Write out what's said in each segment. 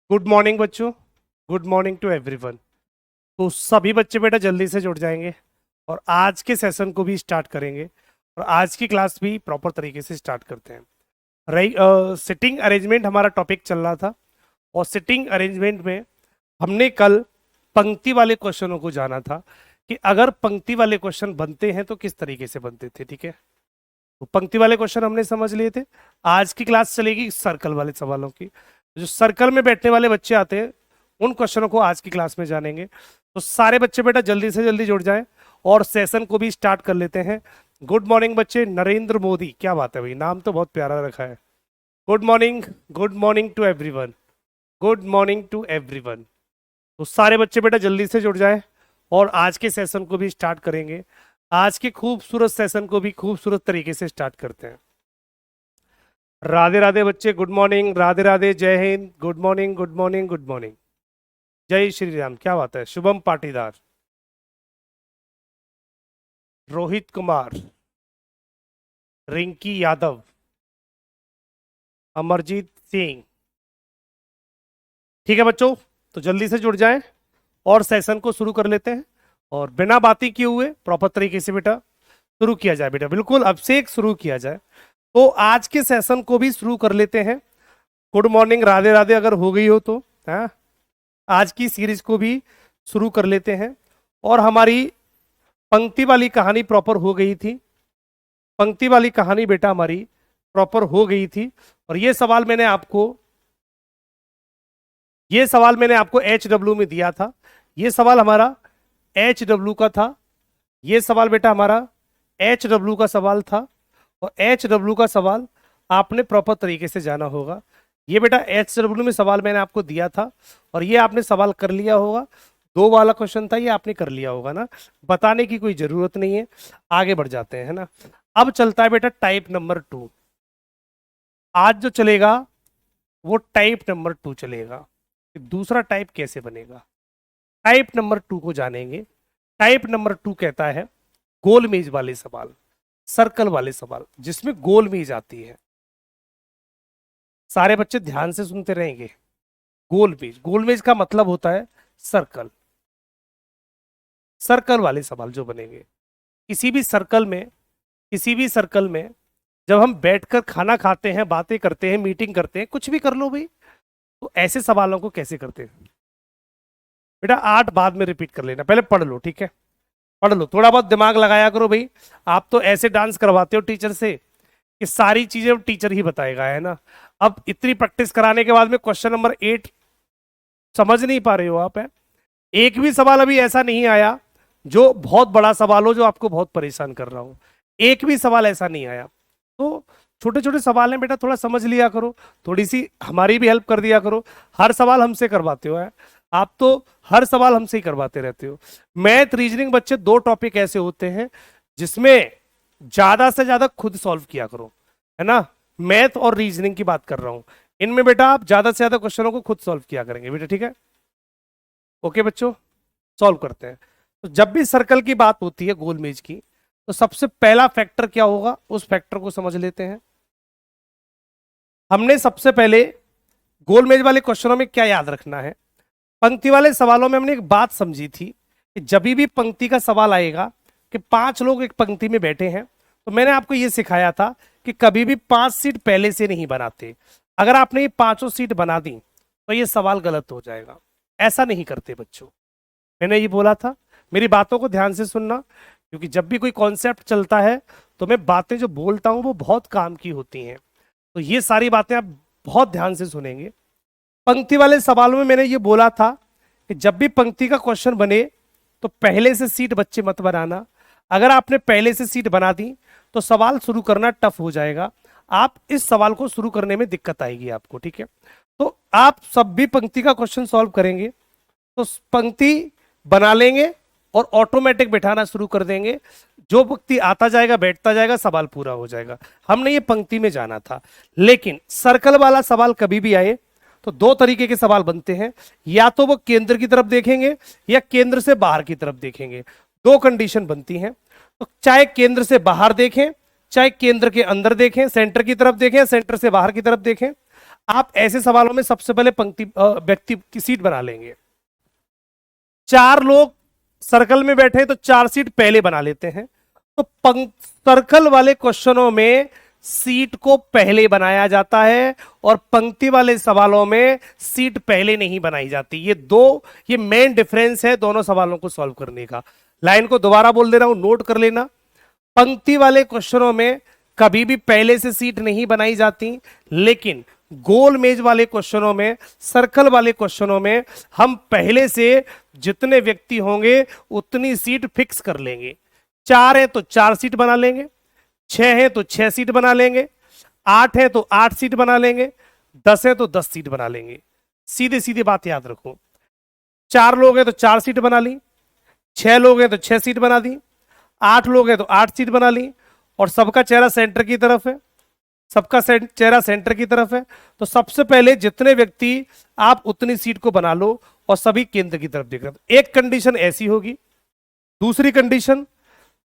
Good morning बच्चों। Good morning to everyone. तो सभी बच्चे बेटा जल्दी से जुड़ जाएंगे और आज के सेशन को भी स्टार्ट करेंगे और आज की क्लास भी प्रॉपर तरीके से स्टार्ट करते हैं। रही सिटिंग अरेंजमेंट हमारा टॉपिक चल रहा था और सिटिंग अरेंजमेंट में हमने कल पंक्ति वाले क्वेश्चनों को जाना था कि अगर पंक्ति वाले क्वेश्चन बनते हैं तो किस तरीके से बनते थे। ठीक है, तो पंक्ति वाले क्वेश्चन हमने समझ लिए थे। आज की क्लास चलेगी सर्कल वाले सवालों की। जो सर्कल में बैठने वाले बच्चे आते हैं उन क्वेश्चनों को आज की क्लास में जानेंगे। तो सारे बच्चे बेटा जल्दी से जल्दी जुड़ जाएं और सेशन को भी स्टार्ट कर लेते हैं। गुड मॉर्निंग बच्चे। नरेंद्र मोदी, क्या बात है भाई, नाम तो बहुत प्यारा रखा है। Good morning. Good morning to everyone. Good morning to everyone. तो सारे बच्चे बेटा जल्दी से जुड़ जाएं और आज के सेशन को भी स्टार्ट करेंगे। आज के खूबसूरत सेशन को भी खूबसूरत तरीके से स्टार्ट करते हैं। राधे राधे बच्चे, गुड मॉर्निंग। राधे राधे, जय Hind. Good morning, good morning, good morning. जय श्री राम, क्या बात है। शुभम पाटीदार, रोहित कुमार, रिंकी यादव, अमरजीत सिंह। ठीक है बच्चों, तो जल्दी से जुड़ जाएं और सेशन को शुरू कर लेते हैं और बिना बातें किए हुए प्रॉपर तरीके से बेटा शुरू किया जाए। बेटा बिल्कुल अब से एक शुरू किया जाए। तो आज के सेशन को भी शुरू कर लेते हैं। गुड मॉर्निंग, राधे राधे अगर हो गई हो तो हाँ, आज की सीरीज को भी शुरू कर लेते हैं। और हमारी पंक्ति वाली कहानी प्रॉपर हो गई थी। पंक्ति वाली कहानी बेटा हमारी प्रॉपर हो गई थी और ये सवाल मैंने आपको HW में दिया था। ये सवाल हमारा HW का था। ये सवाल बेटा हमारा HW का सवाल था और HW का सवाल आपने प्रॉपर तरीके से जाना होगा। ये बेटा HW में सवाल मैंने आपको दिया था और ये आपने सवाल कर लिया होगा। 2 वाला क्वेश्चन था, ये आपने कर लिया होगा ना, बताने की कोई जरूरत नहीं है। आगे बढ़ जाते हैं, है ना। अब चलता है बेटा टाइप नंबर 2। आज जो चलेगा वो टाइप नंबर 2 चलेगा। दूसरा टाइप कैसे बनेगा, टाइप नंबर 2 को जानेंगे। टाइप नंबर 2 कहता है गोल मेज वाले सवाल, सर्कल वाले सवाल जिसमें गोल मेज आती है। सारे बच्चे ध्यान से सुनते रहेंगे। गोल मेज, गोल मेज का मतलब होता है सर्कल। सर्कल वाले सवाल जो बनेंगे किसी भी सर्कल में जब हम बैठकर खाना खाते हैं, बातें करते हैं, मीटिंग करते हैं, कुछ भी कर लो भाई, तो ऐसे सवालों को कैसे करते हैं बेटा। 8 बाद में रिपीट कर लेना, पहले पढ़ लो। ठीक है, पढ़ लो, थोड़ा बहुत दिमाग लगाया करो भाई। आप तो ऐसे डांस करवाते हो टीचर से कि सारी चीजें टीचर ही बताएगा, है ना। अब इतनी प्रैक्टिस कराने के बाद में क्वेश्चन नंबर 8 समझ नहीं पा रहे हो आप, है। एक भी सवाल अभी ऐसा नहीं आया जो बहुत बड़ा सवाल हो, जो आपको बहुत परेशान कर रहा हो। एक भी सवाल ऐसा नहीं आया। तो छोटे छोटे सवाल हैं बेटा, थोड़ा समझ लिया करो, थोड़ी सी हमारी भी हेल्प कर दिया करो। हर सवाल हमसे करवाते हो, है आप तो, हर सवाल हमसे ही करवाते रहते हो। मैथ रीजनिंग बच्चे 2 टॉपिक ऐसे होते हैं जिसमें ज्यादा से ज्यादा खुद सॉल्व किया करो, है ना। मैथ और रीजनिंग की बात कर रहा हूं, इनमें बेटा आप ज्यादा से ज्यादा क्वेश्चनों को खुद सॉल्व किया करेंगे बेटा। ठीक है, ओके बच्चों, सॉल्व करते हैं। तो जब भी सर्कल की बात होती है, गोल मेज की, तो सबसे पहला फैक्टर क्या होगा, उस फैक्टर को समझ लेते हैं। हमने सबसे पहले गोल मेज वाले क्वेश्चनों में क्या याद रखना है। पंक्ति वाले सवालों में हमने एक बात समझी थी कि जब भी पंक्ति का सवाल आएगा कि 5 लोग एक पंक्ति में बैठे हैं, तो मैंने आपको यह सिखाया था कि कभी भी 5 सीट पहले से नहीं बनाते। अगर आपने ये 5 सीट बना दी तो ये सवाल गलत हो जाएगा। ऐसा नहीं करते बच्चों, मैंने ये बोला था। मेरी बातों को ध्यान से सुनना, क्योंकि जब भी कोई कॉन्सेप्ट चलता है तो मैं बातें जो बोलता हूं वो बहुत काम की होती हैं। तो ये सारी बातें आप बहुत ध्यान से सुनेंगे। पंक्ति वाले सवालों में मैंने ये बोला था कि जब भी पंक्ति का क्वेश्चन बने तो पहले से सीट बच्चे मत बनाना। अगर आपने पहले से सीट बना दी तो सवाल शुरू करना टफ हो जाएगा। आप इस सवाल को शुरू करने में दिक्कत आएगी आपको। ठीक है, तो आप सब भी पंक्ति का क्वेश्चन सॉल्व करेंगे तो पंक्ति बना लेंगे और ऑटोमेटिक बैठाना शुरू कर देंगे। जो व्यक्ति आता जाएगा, बैठता जाएगा, सवाल पूरा हो जाएगा। हमने ये पंक्ति में जाना था। लेकिन सर्कल वाला सवाल कभी भी आए तो 2 तरीके के सवाल बनते हैं, या तो वो केंद्र की तरफ देखेंगे या केंद्र से बाहर की तरफ देखेंगे। 2 कंडीशन बनती हैं। तो चाहे केंद्र से बाहर देखें, चाहे केंद्र के अंदर देखें, सेंटर की तरफ देखें, सेंटर से बाहर की तरफ देखें। आप ऐसे सवालों में सबसे पहले पंक्ति व्यक्ति की सीट बना लेंगे। 4 लोग सर्कल में बैठे हैं तो 4 सीट पहले बना लेते हैं। तो सर्कल वाले क्वेश्चनों में सीट को पहले बनाया जाता है और पंक्ति वाले सवालों में सीट पहले नहीं बनाई जाती। ये मेन डिफरेंस है दोनों सवालों को सॉल्व करने का। लाइन को दोबारा बोल दे रहा हूं, नोट कर लेना। पंक्ति वाले क्वेश्चनों में कभी भी पहले से सीट नहीं बनाई जाती, लेकिन गोल मेज वाले क्वेश्चनों में, सर्कल वाले क्वेश्चनों में हम पहले से जितने व्यक्ति होंगे उतनी सीट फिक्स कर लेंगे। 4 है तो 4 सीट बना लेंगे, 6 है तो 6 सीट बना लेंगे, 8 है तो 8 सीट बना लेंगे, 10 है तो 10 सीट बना लेंगे। सीधे सीधे बात याद रखो। 4 लोग हैं तो 4 सीट बना ली, 6 लोग हैं तो 6 सीट बना दी, 8 लोग हैं तो 8 सीट बना ली, और सबका चेहरा सेंटर की तरफ है, सबका चेहरा सेंटर की तरफ है। तो सबसे पहले जितने व्यक्ति आप उतनी सीट को बना लो और सभी केंद्र की तरफ देख रहे हैं। एक कंडीशन ऐसी होगी। दूसरी कंडीशन,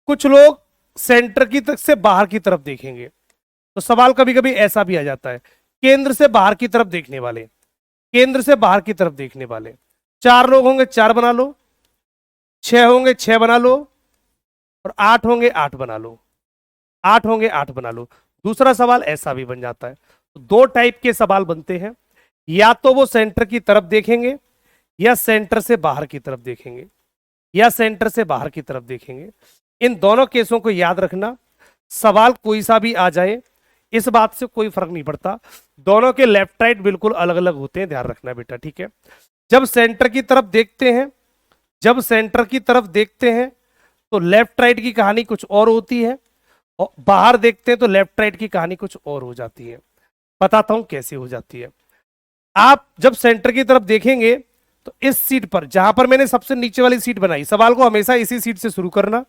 कुछ लोग सेंटर की तरफ से बाहर की तरफ देखेंगे, तो सवाल कभी कभी ऐसा भी आ जाता है, केंद्र से बाहर की तरफ देखने वाले, केंद्र से बाहर की तरफ देखने वाले। 4 लोग होंगे 4 बना लो, 6 होंगे 6 बना लो, और 8 होंगे 8 बना लो, 8 होंगे 8 बना लो। दूसरा सवाल ऐसा भी बन जाता है। तो 2 टाइप के सवाल बनते हैं, या तो वो सेंटर की तरफ देखेंगे, या सेंटर से बाहर की तरफ देखेंगे, या सेंटर से बाहर की तरफ देखेंगे। इन दोनों केसों को याद रखना। सवाल कोई सा भी आ जाए, इस बात से कोई फर्क नहीं पड़ता, दोनों के लेफ्ट राइट बिल्कुल अलग अलग होते हैं, ध्यान रखना बेटा, ठीक है। जब सेंटर की तरफ देखते हैं, जब सेंटर की तरफ देखते हैं तो लेफ्ट राइट की कहानी कुछ और होती है, और बाहर देखते हैं तो लेफ्ट राइट की कहानी कुछ और हो जाती है। बताता हूं कैसे हो जाती है। आप जब सेंटर की तरफ देखेंगे तो इस सीट पर, जहां पर मैंने सबसे नीचे वाली सीट बनाई, सवाल को हमेशा इसी सीट से शुरू करना।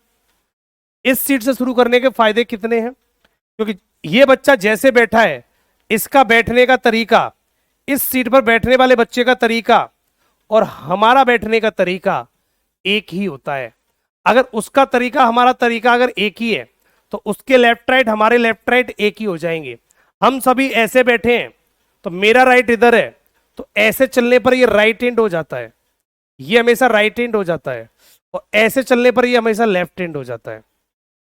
इस सीट से शुरू करने के फायदे कितने हैं, क्योंकि ये बच्चा जैसे बैठा है, इसका बैठने का तरीका, इस सीट पर बैठने वाले बच्चे का तरीका और हमारा बैठने का तरीका एक ही होता है। अगर उसका तरीका हमारा तरीका अगर एक ही है तो उसके लेफ्ट राइट हमारे लेफ्ट राइट एक ही हो जाएंगे। हम सभी ऐसे बैठे हैं तो मेरा राइट इधर है, तो ऐसे चलने पर ये राइट हैंड हो जाता है, ये हमेशा राइट हैंड हो जाता है, और ऐसे चलने पर ये हमेशा लेफ्ट हैंड हो जाता है,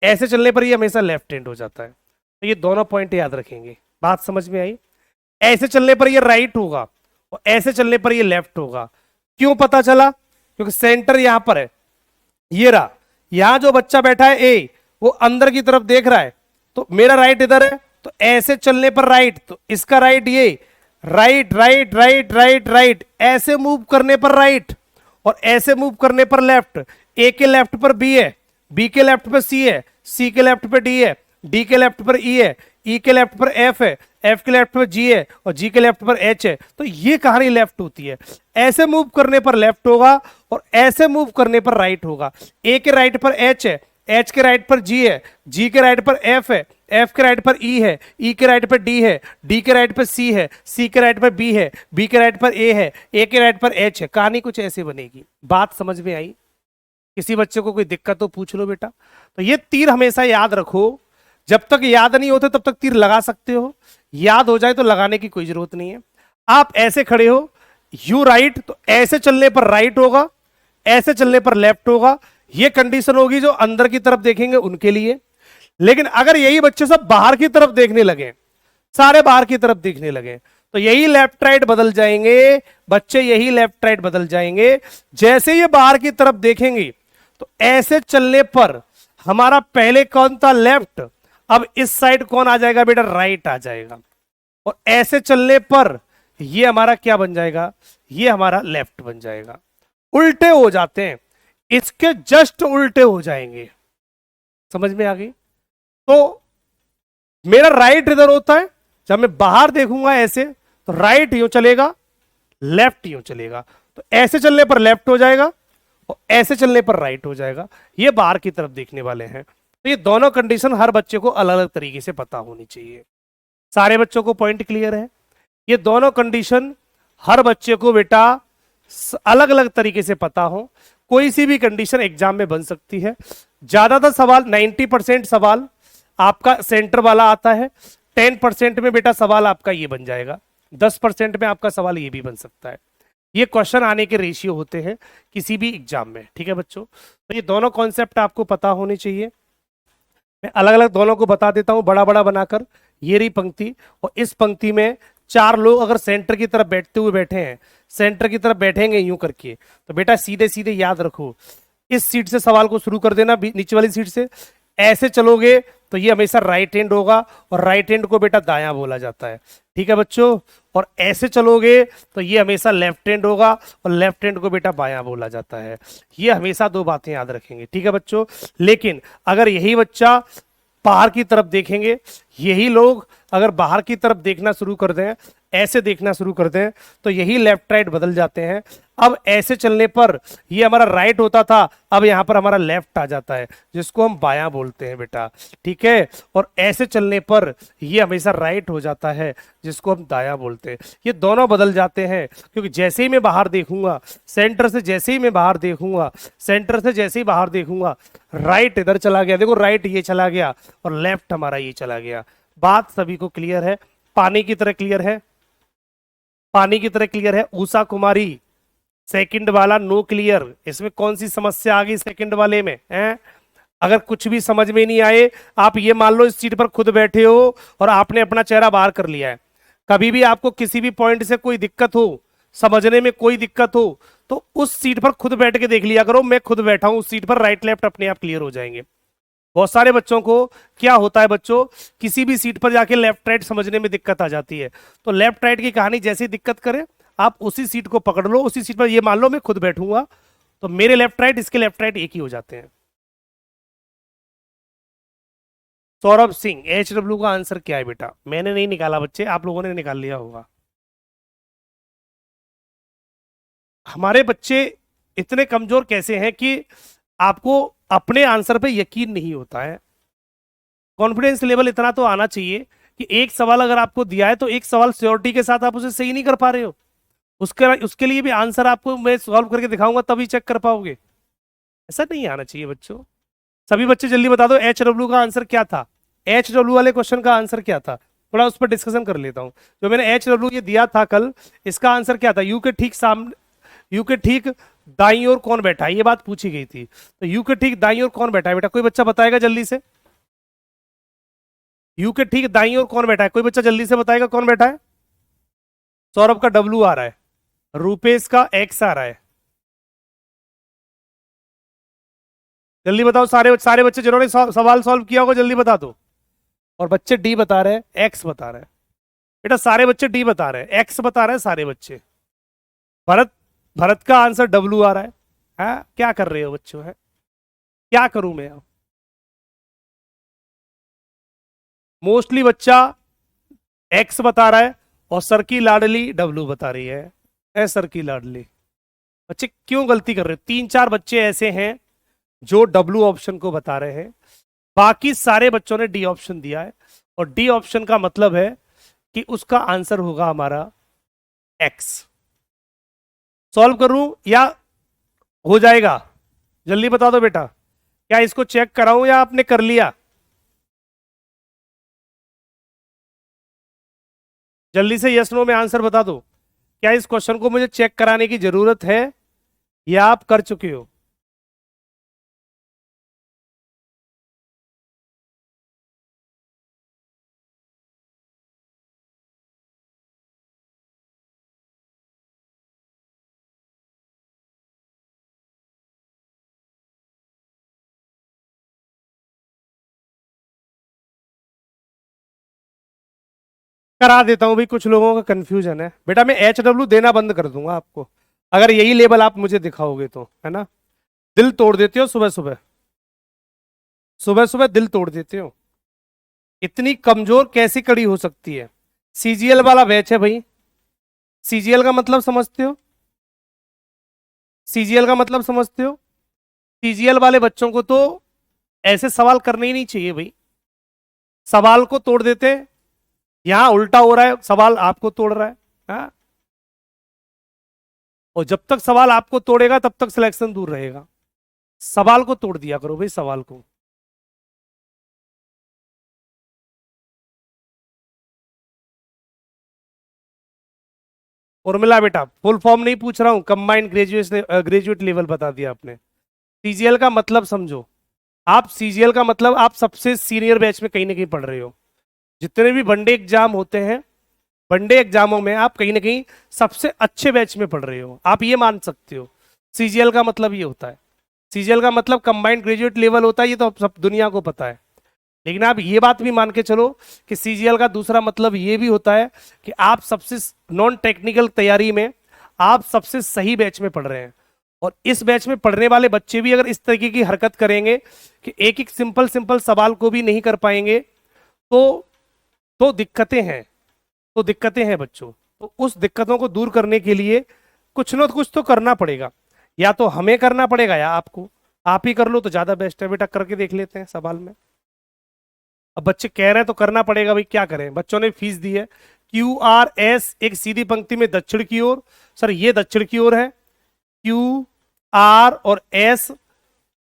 ऐसे चलने पर ये हमेशा लेफ्ट हैंड हो जाता है। तो ये दोनों पॉइंट याद रखेंगे। बात समझ में आई? ऐसे चलने पर ये राइट होगा और ऐसे चलने पर ये लेफ्ट होगा। क्यों पता चला? क्योंकि सेंटर यहां पर है, ये रहा। यहां जो बच्चा बैठा है ए, वो अंदर की तरफ देख रहा है, तो मेरा राइट इधर है, तो ऐसे चलने पर राइट, तो इसका राइट ये, right right right right right, ऐसे मूव करने पर राइट और ऐसे मूव करने पर लेफ्ट। ए के लेफ्ट पर बी है, बी के लेफ्ट पर सी है, सी के लेफ्ट पर डी है, डी के लेफ्ट पर ई है, ई के लेफ्ट पर एफ है, एफ के लेफ्ट पर जी है, और जी के लेफ्ट पर एच है। तो ये कहानी लेफ्ट होती है। ऐसे मूव करने पर लेफ्ट होगा और ऐसे मूव करने पर राइट होगा। ए के राइट पर एच है, एच के राइट पर जी है, जी के राइट पर एफ है, एफ के राइट पर ई है, ई के राइट पर डी है, डी के राइट पर सी है, सी के राइट पर बी है, बी के राइट पर ए है, ए के राइट पर एच है। कहानी कुछ ऐसे बनेगी। बात समझ में आई? किसी बच्चे को कोई दिक्कत तो पूछ लो बेटा। तो ये तीर हमेशा याद रखो। जब तक याद नहीं होते तब तक तीर लगा सकते हो, याद हो जाए तो लगाने की कोई जरूरत नहीं है। आप ऐसे खड़े हो, यू राइट, तो ऐसे चलने पर राइट होगा, ऐसे चलने पर लेफ्ट होगा। ये कंडीशन होगी जो अंदर की तरफ देखेंगे उनके लिए। लेकिन अगर यही बच्चे सब बाहर की तरफ देखने लगे, सारे बाहर की तरफ देखने लगे, तो यही लेफ्ट राइट बदल जाएंगे बच्चे, यही लेफ्ट राइट बदल जाएंगे। जैसे ये बाहर की तरफ देखेंगे तो ऐसे चलने पर हमारा पहले कौन था? लेफ्ट। अब इस साइड कौन आ जाएगा बेटा? राइट आ जाएगा। और ऐसे चलने पर ये हमारा क्या बन जाएगा? ये हमारा लेफ्ट बन जाएगा। उल्टे हो जाते हैं, इसके जस्ट उल्टे हो जाएंगे। समझ में आ गई? तो मेरा राइट इधर होता है, जब मैं बाहर देखूंगा ऐसे तो राइट यूं चलेगा, लेफ्ट यूं चलेगा। तो ऐसे चलने पर लेफ्ट हो जाएगा और ऐसे चलने पर राइट हो जाएगा। ये बाहर की तरफ देखने वाले हैं। तो ये दोनों कंडीशन हर बच्चे को अलग अलग तरीके से पता होनी चाहिए। सारे बच्चों को पॉइंट क्लियर है? ये दोनों कंडीशन हर बच्चे को बेटा अलग अलग तरीके से पता हो। कोई सी भी कंडीशन एग्जाम में बन सकती है। ज्यादातर सवाल 90% सवाल आपका सेंटर वाला आता है, 10% में बेटा सवाल आपका ये बन जाएगा। 10% में आपका सवाल ये भी बन सकता है। ये क्वेश्चन आने के रेशियो होते हैं किसी भी एग्जाम में, ठीक है बच्चों। तो ये दोनों कॉन्सेप्ट आपको पता होने चाहिए। मैं अलग अलग दोनों को बता देता हूं बड़ा बड़ा बनाकर। ये रही पंक्ति, और इस पंक्ति में 4 लोग अगर सेंटर की तरफ बैठते हुए बैठे हैं, सेंटर की तरफ बैठेंगे यूं करके, तो बेटा सीधे सीधे याद रखो, इस सीट से सवाल को शुरू कर देना, नीचे वाली सीट से। ऐसे चलोगे तो ये हमेशा राइट हैंड होगा, और राइट हैंड को बेटा दायां बोला जाता है, ठीक है बच्चों। और ऐसे चलोगे तो ये हमेशा लेफ्ट हैंड होगा, और लेफ्ट हैंड को बेटा बायां बोला जाता है। ये हमेशा 2 बातें याद रखेंगे, ठीक है बच्चों। लेकिन अगर यही बच्चा बाहर की तरफ देखेंगे, यही लोग अगर बाहर की तरफ देखना शुरू कर दें, ऐसे देखना शुरू कर दें, तो यही लेफ्ट राइट बदल जाते हैं। अब ऐसे चलने पर ये हमारा राइट होता था, अब यहां पर हमारा लेफ्ट आ जाता है, जिसको हम बायां बोलते हैं बेटा, ठीक है। और ऐसे चलने पर ये हमेशा राइट हो जाता है, जिसको हम दायां बोलते हैं। ये दोनों बदल जाते हैं, क्योंकि जैसे ही मैं बाहर देखूंगा, सेंटर से जैसे ही मैं बाहर देखूंगा, सेंटर से जैसे ही बाहर देखूंगा, राइट इधर चला गया, देखो राइट ये चला गया, और लेफ्ट हमारा ये चला गया। बात सभी को क्लियर है? पानी की तरह क्लियर है? पानी की तरह क्लियर है? उषा कुमारी सेकंड वाला नो क्लियर। इसमें कौन सी समस्या आ गई सेकंड वाले में है? अगर कुछ भी समझ में नहीं आए, आप ये मान लो इस सीट पर खुद बैठे हो और आपने अपना चेहरा बाहर कर लिया है। कभी भी आपको किसी भी पॉइंट से कोई दिक्कत हो, समझने में कोई दिक्कत हो, तो उस सीट पर खुद बैठ के देख लिया करो, मैं खुद बैठा हूं उस सीट पर, राइट लेफ्ट अपने आप क्लियर हो जाएंगे। बहुत सारे बच्चों को क्या होता है बच्चों, किसी भी सीट पर जाके लेफ्ट राइट समझने में दिक्कत आ जाती है। तो लेफ्ट राइट की कहानी जैसी दिक्कत करे, आप उसी सीट को पकड़ लो, उसी सीट पर ये मान लो मैं खुद बैठूंगा, तो मेरे लेफ्ट राइट इसके लेफ्ट राइट एक ही हो जाते हैं। सौरभ सिंह, HW का आंसर क्या है बेटा? मैंने नहीं निकाला बच्चे, आप लोगों ने निकाल लिया होगा। हमारे बच्चे इतने कमजोर कैसे हैं कि आपको अपने आंसर पे यकीन नहीं होता है। कॉन्फिडेंस लेवल इतना तो आना चाहिए कि एक सवाल अगर आपको दिया है, तो एक सवाल श्योरिटी के साथ आप उसे सही नहीं कर पा रहे हो, उसके उसके लिए भी आंसर आपको मैं सॉल्व करके दिखाऊंगा तभी चेक कर पाओगे। ऐसा नहीं आना चाहिए बच्चों। सभी बच्चे जल्दी बता दो HW का आंसर क्या था? HW वाले क्वेश्चन का आंसर क्या था? थोड़ा उस पर डिस्कशन कर लेता हूं। जो मैंने HW ये दिया था कल, इसका आंसर क्या था? यू के ठीक सामने, यू के ठीक दाईं ओर कौन बैठा है, ये बात पूछी गई थी। तो यू के ठीक दाईं ओर कौन बैठा है बेटा? कोई बच्चा बताएगा जल्दी से? यू के ठीक दाईं ओर कौन बैठा है? कोई बच्चा जल्दी से बताएगा कौन बैठा है? सौरभ का W आ रहा है, रूपेश का X आ रहा है। जल्दी बताओ, सारे सारे बच्चे जिन्होंने सवाल सॉल्व किया होगा जल्दी बता दो। और बच्चे डी बता रहे हैं, एक्स बता रहे हैं। बेटा सारे बच्चे डी बता रहे हैं, एक्स बता रहे हैं सारे बच्चे। भरत, भरत का आंसर डब्लू आ रहा है। क्या कर रहे हो बच्चों? है क्या करूं मैं अब? मोस्टली बच्चा एक्स बता रहा है, और सर की लाडली डब्लू बता रही है। सर की लाडली। बच्चे क्यों गलती कर रहे हो? 3-4 बच्चे ऐसे हैं जो डब्लू ऑप्शन को बता रहे हैं, बाकी सारे बच्चों ने डी ऑप्शन दिया है। और डी ऑप्शन का मतलब है कि उसका आंसर होगा हमारा एक्स। सॉल्व करूं या हो जाएगा? जल्दी बता दो बेटा, क्या इसको चेक कराऊं या आपने कर लिया? जल्दी से यस नो में आंसर बता दो। क्या इस क्वेश्चन को मुझे चेक कराने की जरूरत है, या आप कर चुके हो? करा देता हूं भाई, कुछ लोगों का कंफ्यूजन है। बेटा मैं HW देना बंद कर दूंगा आपको, अगर यही लेवल आप मुझे दिखाओगे तो, है ना। दिल तोड़ देते हो सुबह सुबह, सुबह सुबह दिल तोड़ देते हो। इतनी कमजोर कैसी कड़ी हो सकती है? CGL वाला बैच है भाई। CGL का मतलब समझते हो? CGL का मतलब समझते हो? CGL वाले बच्चों को तो ऐसे सवाल करने ही नहीं चाहिए भाई। सवाल को तोड़ देते हैं, यहां उल्टा हो रहा है, सवाल आपको तोड़ रहा है। हाँ? और जब तक सवाल आपको तोड़ेगा तब तक सिलेक्शन दूर रहेगा। सवाल को तोड़ दिया करो भाई, सवाल को। उर्मिला बेटा फुल फॉर्म नहीं पूछ रहा हूं, कंबाइंड ग्रेजुएट लेवल बता दिया आपने। सीजीएल का मतलब समझो, आप सीजीएल का मतलब आप सबसे सीनियर बैच में कहीं ना कहीं पढ़ रहे हो। जितने भी वनडे एग्जाम होते हैं, वनडे एग्जामों में आप कहीं ना कहीं सबसे अच्छे बैच में पढ़ रहे हो, आप ये मान सकते हो। सीजीएल का मतलब ये होता है। सीजीएल का मतलब कंबाइंड ग्रेजुएट लेवल होता है, ये तो सब दुनिया को पता है। लेकिन आप ये बात भी मान के चलो कि सीजीएल का दूसरा मतलब ये भी होता है कि आप सबसे नॉन टेक्निकल तैयारी में आप सबसे सही बैच में पढ़ रहे हैं। और इस बैच में पढ़ने वाले बच्चे भी अगर इस तरीके की हरकत करेंगे कि एक एक सिंपल सिंपल सवाल को भी नहीं कर पाएंगे, तो दिक्कतें हैं, तो दिक्कतें हैं बच्चों। तो उस दिक्कतों को दूर करने के लिए कुछ ना कुछ तो करना पड़ेगा, या तो हमें करना पड़ेगा या आपको। आप ही कर लो तो ज्यादा बेस्ट है बेटा, करके देख लेते हैं सवाल में। अब बच्चे कह रहे हैं तो करना पड़ेगा भाई, क्या करें, बच्चों ने फीस दी है। क्यू आर एस एक सीधी पंक्ति में दक्षिण की ओर, सर ये दक्षिण की ओर है। क्यू आर और एस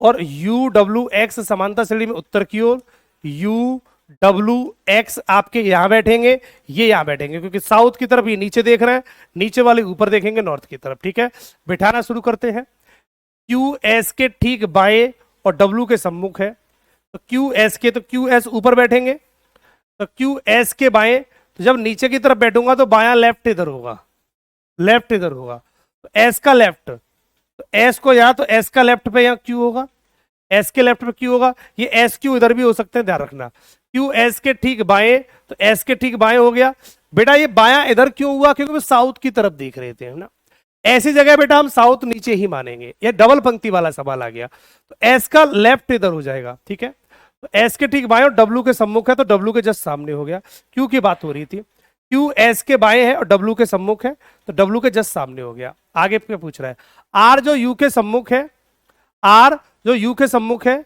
और यू डब्ल्यू एक्स समांतर श्रेणी में उत्तर की ओर। यू डब्ल्यू एक्स आपके यहां बैठेंगे, ये यहां बैठेंगे, क्योंकि साउथ की तरफ ये नीचे देख रहे हैं, नीचे वाले ऊपर देखेंगे नॉर्थ की तरफ। ठीक है, बिठाना शुरू करते हैं। क्यू एस के ठीक बाएं और डब्ल्यू के सम्मुख है, तो क्यू एस के, तो क्यू एस ऊपर बैठेंगे, तो क्यू एस के बाएं, तो जब नीचे की तरफ बैठूंगा तो बायां लेफ्ट इधर होगा, लेफ्ट इधर होगा, तो एस का लेफ्ट, तो एस को यहां, तो एस का लेफ्ट पे यहां क्यू होगा, एस के लेफ्ट पे क्यू होगा, ये एस क्यू इधर भी हो सकते हैं, ध्यान रखना। क्यू एस के ठीक बाएं, तो एस के ठीक बाएं हो गया। बेटा ये बायां इधर क्यों हुआ, क्योंकि वो साउथ की तरफ देख रहे थे, है ना। ऐसी जगह बेटा हम साउथ नीचे ही मानेंगे, ये डबल पंक्ति वाला सवाल आ गया, तो एस का लेफ्ट इधर हो जाएगा। ठीक है, तो एस के ठीक बाएं और डब्ल्यू के सम्मुख है, तो डब्ल्यू के जस्ट सामने हो गया। क्यू की बात हो रही थी, क्यू एस के बाएं है और डब्ल्यू के सम्मुख है, तो डब्ल्यू के जस्ट सामने हो गया। आगे क्या पूछ रहा है, आर जो यू के सम्मुख है, आर जो यू के सम्मुख है,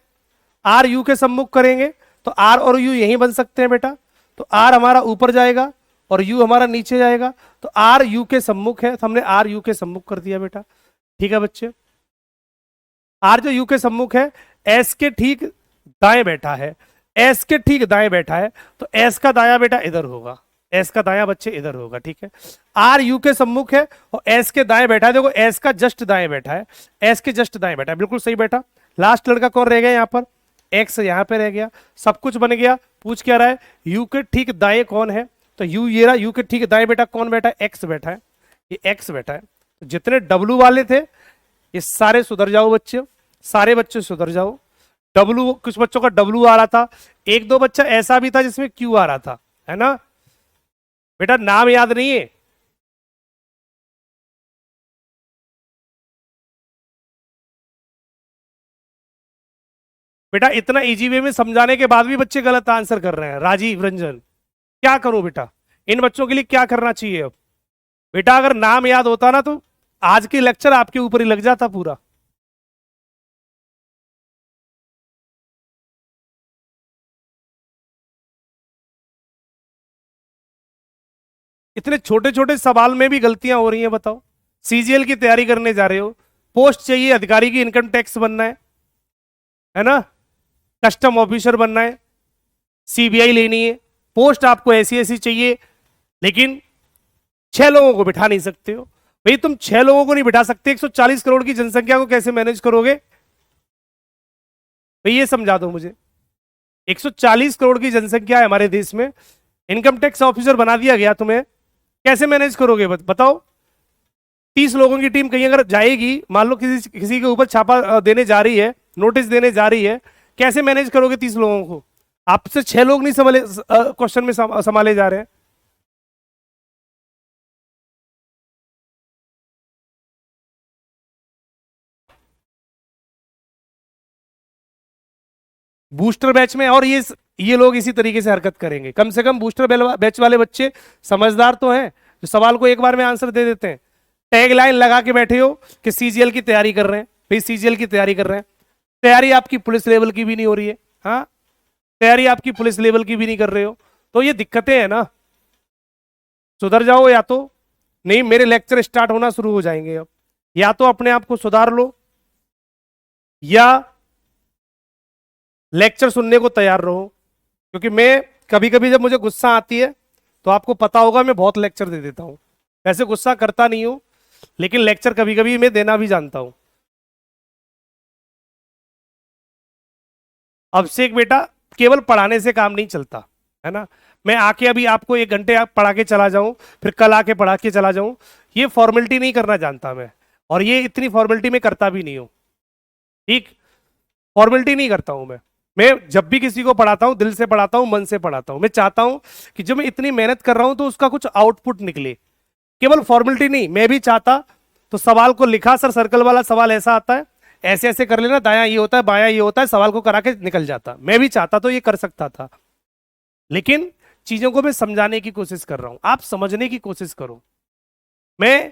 आर यू के सम्मुख करेंगे तो आर और यू यहीं बन सकते हैं बेटा, तो आर हमारा ऊपर जाएगा और यू हमारा नीचे जाएगा, तो आर यू के सम्मुख है, तो हमने आर यू के सम्मुख कर दिया बेटा। ठीक है बच्चे, आर जो यू के सम्मुख है, एस के ठीक दाएं बैठा है, एस के ठीक दाएं बैठा है, तो एस का दाया बेटा इधर होगा, एस का दाया बच्चे इधर होगा। ठीक है, आर यू के सम्मुख है और एस के दाएं बैठा है, देखो एस का जस्ट दाएं बैठा है, एस के जस्ट दाएं बैठा है, बिल्कुल सही बैठा। लास्ट लड़का कौन रह गया यहाँ पर, एक्स यहाँ पे रह गया, सब कुछ बन गया। पूछ क्या रहा है, यू के ठीक दाएं कौन है, तो यू ये रहा, यू के ठीक दाएं बेटा कौन बैठा है, एक्स बैठा है, ये एक्स बैठा है। तो जितने डब्लू वाले थे ये सारे सुधर जाओ बच्चे, सारे बच्चे सुधर जाओ। डब्लू, कुछ बच्चों का डब्लू आ रहा था, एक दो बच्चा ऐसा भी था जिसमें क्यू आ रहा था, है ना बेटा, नाम याद नहीं है। बेटा इतना इजी वे में समझाने के बाद भी बच्चे गलत आंसर कर रहे हैं। राजीव रंजन, क्या करूं बेटा, इन बच्चों के लिए क्या करना चाहिए अब। बेटा अगर नाम याद होता ना तो आज के लेक्चर आपके ऊपर ही लग जाता पूरा। इतने छोटे छोटे सवाल में भी गलतियां हो रही हैं, बताओ। सीजीएल की तैयारी करने जा रहे हो, पोस्ट चाहिए, अधिकारी की इनकम टैक्स बनना है ना, कस्टम ऑफिसर बनना है, सीबीआई लेनी है, पोस्ट आपको ऐसी ऐसी चाहिए, लेकिन 6 लोगों को बिठा नहीं सकते हो। भाई तुम 6 लोगों को नहीं बिठा सकते, 140 करोड़ की जनसंख्या को कैसे मैनेज करोगे भाई, ये समझा दो मुझे। 140 करोड़ की जनसंख्या है हमारे देश में, इनकम टैक्स ऑफिसर बना दिया गया तुम्हें, कैसे मैनेज करोगे बताओ। 30 लोगों की टीम कहीं अगर जाएगी, मान लो किसी किसी के ऊपर छापा देने जा रही है, नोटिस देने जा रही है, कैसे मैनेज करोगे 30 लोगों को। आपसे 6 लोग नहीं संभाले, क्वेश्चन में संभाले जा रहे हैं। बूस्टर बैच में और ये लोग इसी तरीके से हरकत करेंगे। कम से कम बूस्टर बैच वाले बच्चे समझदार तो हैं, जो सवाल को एक बार में आंसर दे देते हैं। टैग लाइन लगा के बैठे हो कि सीजीएल की तैयारी कर रहे हैं, भाई सीजीएल की तैयारी कर रहे हैं, तैयारी आपकी पुलिस लेवल की भी नहीं हो रही है। हाँ, तैयारी आपकी पुलिस लेवल की भी नहीं कर रहे हो, तो ये दिक्कतें हैं ना। सुधर जाओ, या तो नहीं मेरे लेक्चर स्टार्ट होना शुरू हो जाएंगे अब, या तो अपने आप को सुधार लो या लेक्चर सुनने को तैयार रहो। क्योंकि मैं कभी कभी जब मुझे गुस्सा आती है तो आपको पता होगा मैं बहुत लेक्चर दे देता हूं। वैसे गुस्सा करता नहीं हूं, लेकिन लेक्चर कभी कभी मैं देना भी जानता हूं। अभिषेक बेटा, केवल पढ़ाने से काम नहीं चलता, है ना। मैं आके अभी आपको 1 घंटे आप पढ़ा के चला जाऊं, फिर कल आके पढ़ा के चला जाऊं, ये फॉर्मेलिटी नहीं करना जानता मैं, और ये इतनी फॉर्मेलिटी में करता भी नहीं हूं। ठीक, फॉर्मेलिटी नहीं करता हूं मैं जब भी किसी को पढ़ाता हूं दिल से पढ़ाता हूं, मन से पढ़ाता हूं। मैं चाहता हूं कि जब मैं इतनी मेहनत कर रहा हूं तो उसका कुछ आउटपुट निकले, केवल फॉर्मेलिटी नहीं। मैं भी चाहता तो सवाल को लिखा, सर सर्कल वाला सवाल ऐसा आता है, ऐसे ऐसे कर लेना, दायां ये होता है बायां ये होता है, सवाल को करा के निकल जाता। मैं भी चाहता तो ये कर सकता था, लेकिन चीजों को मैं समझाने की कोशिश कर रहा हूं, आप समझने की कोशिश करो। मैं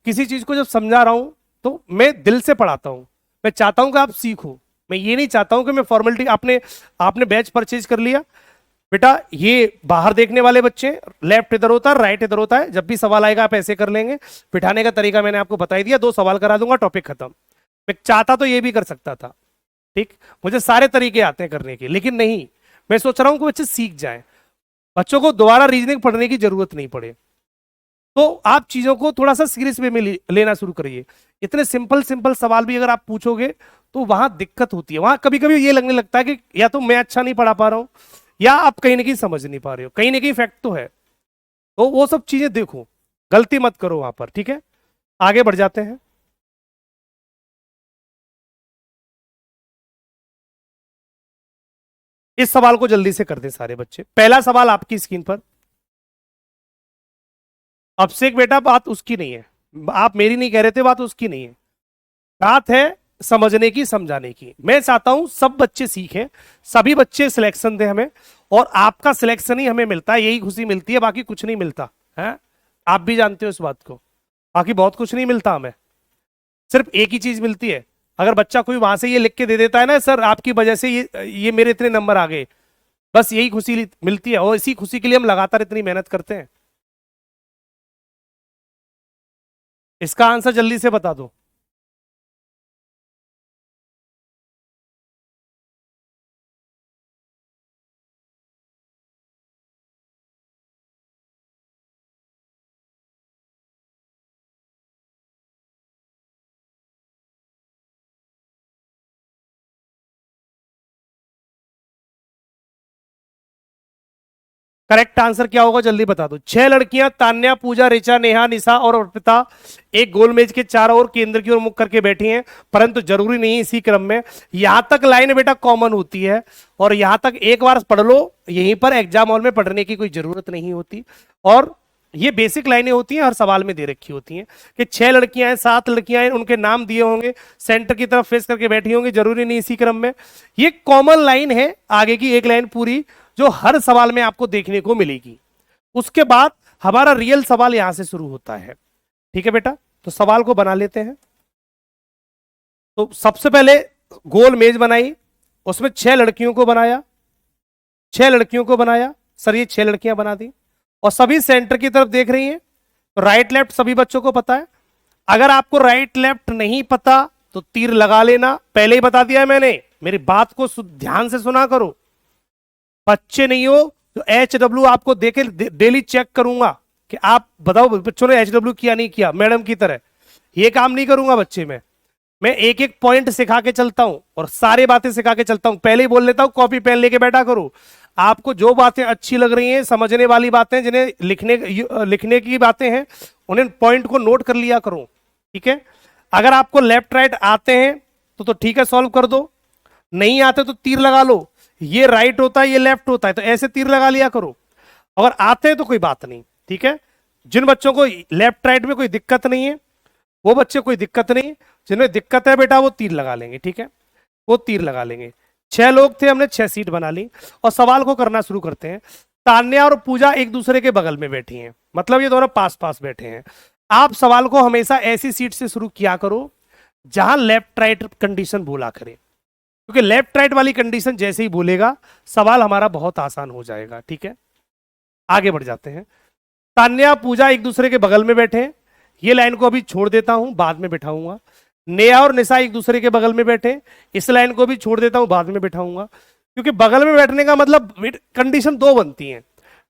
किसी चीज को जब समझा रहा हूं तो मैं दिल से पढ़ाता हूं, मैं चाहता हूं कि आप सीखो। मैं ये नहीं चाहता हूं कि मैं फॉर्मेलिटी, आपने आपने बैच परचेज कर लिया बेटा, ये बाहर देखने वाले बच्चे, लेफ्ट इधर होता है राइट इधर होता है, जब भी सवाल आएगा आप ऐसे कर लेंगे। बिठाने का तरीका मैंने आपको बता ही दिया, 2 सवाल करा दूंगा, टॉपिक खत्म। मैं चाहता तो ये भी कर सकता था, ठीक, मुझे सारे तरीके आते हैं करने के, लेकिन नहीं, मैं सोच रहा हूं कि बच्चे सीख जाएं, बच्चों को दोबारा रीजनिंग पढ़ने की जरूरत नहीं पड़े। तो आप चीजों को थोड़ा सा सीरियस वे में लेना शुरू करिए। इतने सिंपल सिंपल सवाल भी अगर आप पूछोगे तो वहां दिक्कत होती है, वहां कभी कभी ये लगने लगता है कि या तो मैं अच्छा नहीं पढ़ा पा रहा हूं, या आप कहीं ना कहीं समझ नहीं पा रहे हो, कहीं ना कहीं फैक्ट तो है। तो वो सब चीजें देखो, गलती मत करो वहां पर, ठीक है। आगे बढ़ जाते हैं। इस सवाल को जल्दी से कर दें सारे बच्चे। पहला सवाल आपकी स्क्रीन पर। अभिषेक बेटा, बात उसकी नहीं है, आप मेरी नहीं कह रहे थे, बात उसकी नहीं है, बात है समझने की समझाने की। मैं चाहता हूं सब बच्चे सीखें, सभी बच्चे सिलेक्शन दें हमें, और आपका सिलेक्शन ही हमें मिलता है, यही खुशी मिलती है, बाकी कुछ नहीं मिलता है। आप भी जानते हो इस बात को, बाकी बहुत कुछ नहीं मिलता हमें, सिर्फ एक ही चीज मिलती है। अगर बच्चा कोई वहां से ये लिख के दे देता है ना, सर आपकी वजह से ये मेरे इतने नंबर आ गए, बस यही खुशी मिलती है, और इसी खुशी के लिए हम लगातार इतनी मेहनत करते हैं। इसका आंसर जल्दी से बता दो। करेक्ट आंसर क्या होगा जल्दी बता दो। 6 लड़कियां तान्या, पूजा, ऋचा, नेहा, निशा और अर्पिता एक गोल मेज के चारों ओर केंद्र की ओर मुख करके बैठी हैं, परंतु जरूरी नहीं इसी क्रम में। यहां तक लाइन बेटा कॉमन होती है, और यहां तक एक बार पढ़ लो, यहीं पर एग्जाम हॉल में पढ़ने की कोई जरूरत नहीं होती। और ये बेसिक लाइनें होती हैं, हर सवाल में दे रखी होती हैं कि 6 लड़कियां हैं, 7 लड़कियां हैं, उनके नाम दिए होंगे, सेंटर की तरफ फेस करके बैठी होंगी, जरूरी नहीं इसी क्रम में। ये कॉमन लाइन है, आगे की एक लाइन पूरी जो हर सवाल में आपको देखने को मिलेगी। उसके बाद हमारा रियल सवाल यहां से शुरू होता है, ठीक है बेटा। तो सवाल को बना लेते हैं। तो सबसे पहले गोल मेज बनाई, उसमें 6 लड़कियों को बनाया, 6 लड़कियों को बनाया, सर ये 6 लड़कियां बना दी, और सभी सेंटर की तरफ देख रही हैं। तो राइट लेफ्ट सभी बच्चों को पता है। अगर आपको राइट लेफ्ट नहीं पता तो तीर लगा लेना, पहले ही बता दिया है मैंने, मेरी बात को ध्यान से सुना करो। बच्चे नहीं हो तो HW आपको देके डेली चेक करूंगा कि आप बताओ बच्चों ने HW किया नहीं किया, मैडम की तरह ये काम नहीं करूंगा बच्चे में। मैं एक एक पॉइंट सिखा के चलता हूं और सारी बातें सिखा के चलता हूं, पहले ही बोल लेता हूं कॉपी पेन लेके बैठा करो। आपको जो बातें अच्छी लग रही हैं, समझने वाली बातें, जिन्हें लिखने की बातें हैं, उन्हें पॉइंट को नोट कर लिया करो, ठीक है। अगर आपको लेफ्ट राइट आते हैं तो ठीक है, सॉल्व कर दो, नहीं आते तो तीर लगा लो, ये राइट होता है ये लेफ्ट होता है, तो ऐसे तीर लगा लिया करो। अगर आते हैं तो कोई बात नहीं, ठीक है। जिन बच्चों को लेफ्ट राइट में कोई दिक्कत नहीं है वो बच्चे कोई दिक्कत नहीं, जिन्हें दिक्कत है बेटा वो तीर लगा लेंगे, ठीक है, वो तीर लगा लेंगे। 6 लोग थे, हमने 6 सीट बना ली, और सवाल को करना शुरू करते हैं। तान्या और पूजा एक दूसरे के बगल में बैठी हैं, मतलब ये दोनों पास पास बैठे हैं। आप सवाल को हमेशा ऐसी सीट से शुरू किया करो जहां लेफ्ट राइट कंडीशन बोला करे, क्योंकि लेफ्ट राइट वाली कंडीशन जैसे ही बोलेगा सवाल हमारा बहुत आसान हो जाएगा, ठीक है। आगे बढ़ जाते हैं। तान्या पूजा एक दूसरे के बगल में बैठे हैं, ये लाइन को अभी छोड़ देता हूं, बाद में बैठाऊंगा। नेहा और निशा एक दूसरे के बगल में बैठे, इस लाइन को भी छोड़ देता हूं, बाद में बैठाऊंगा, क्योंकि बगल में बैठने का मतलब कंडीशन 2 बनती है।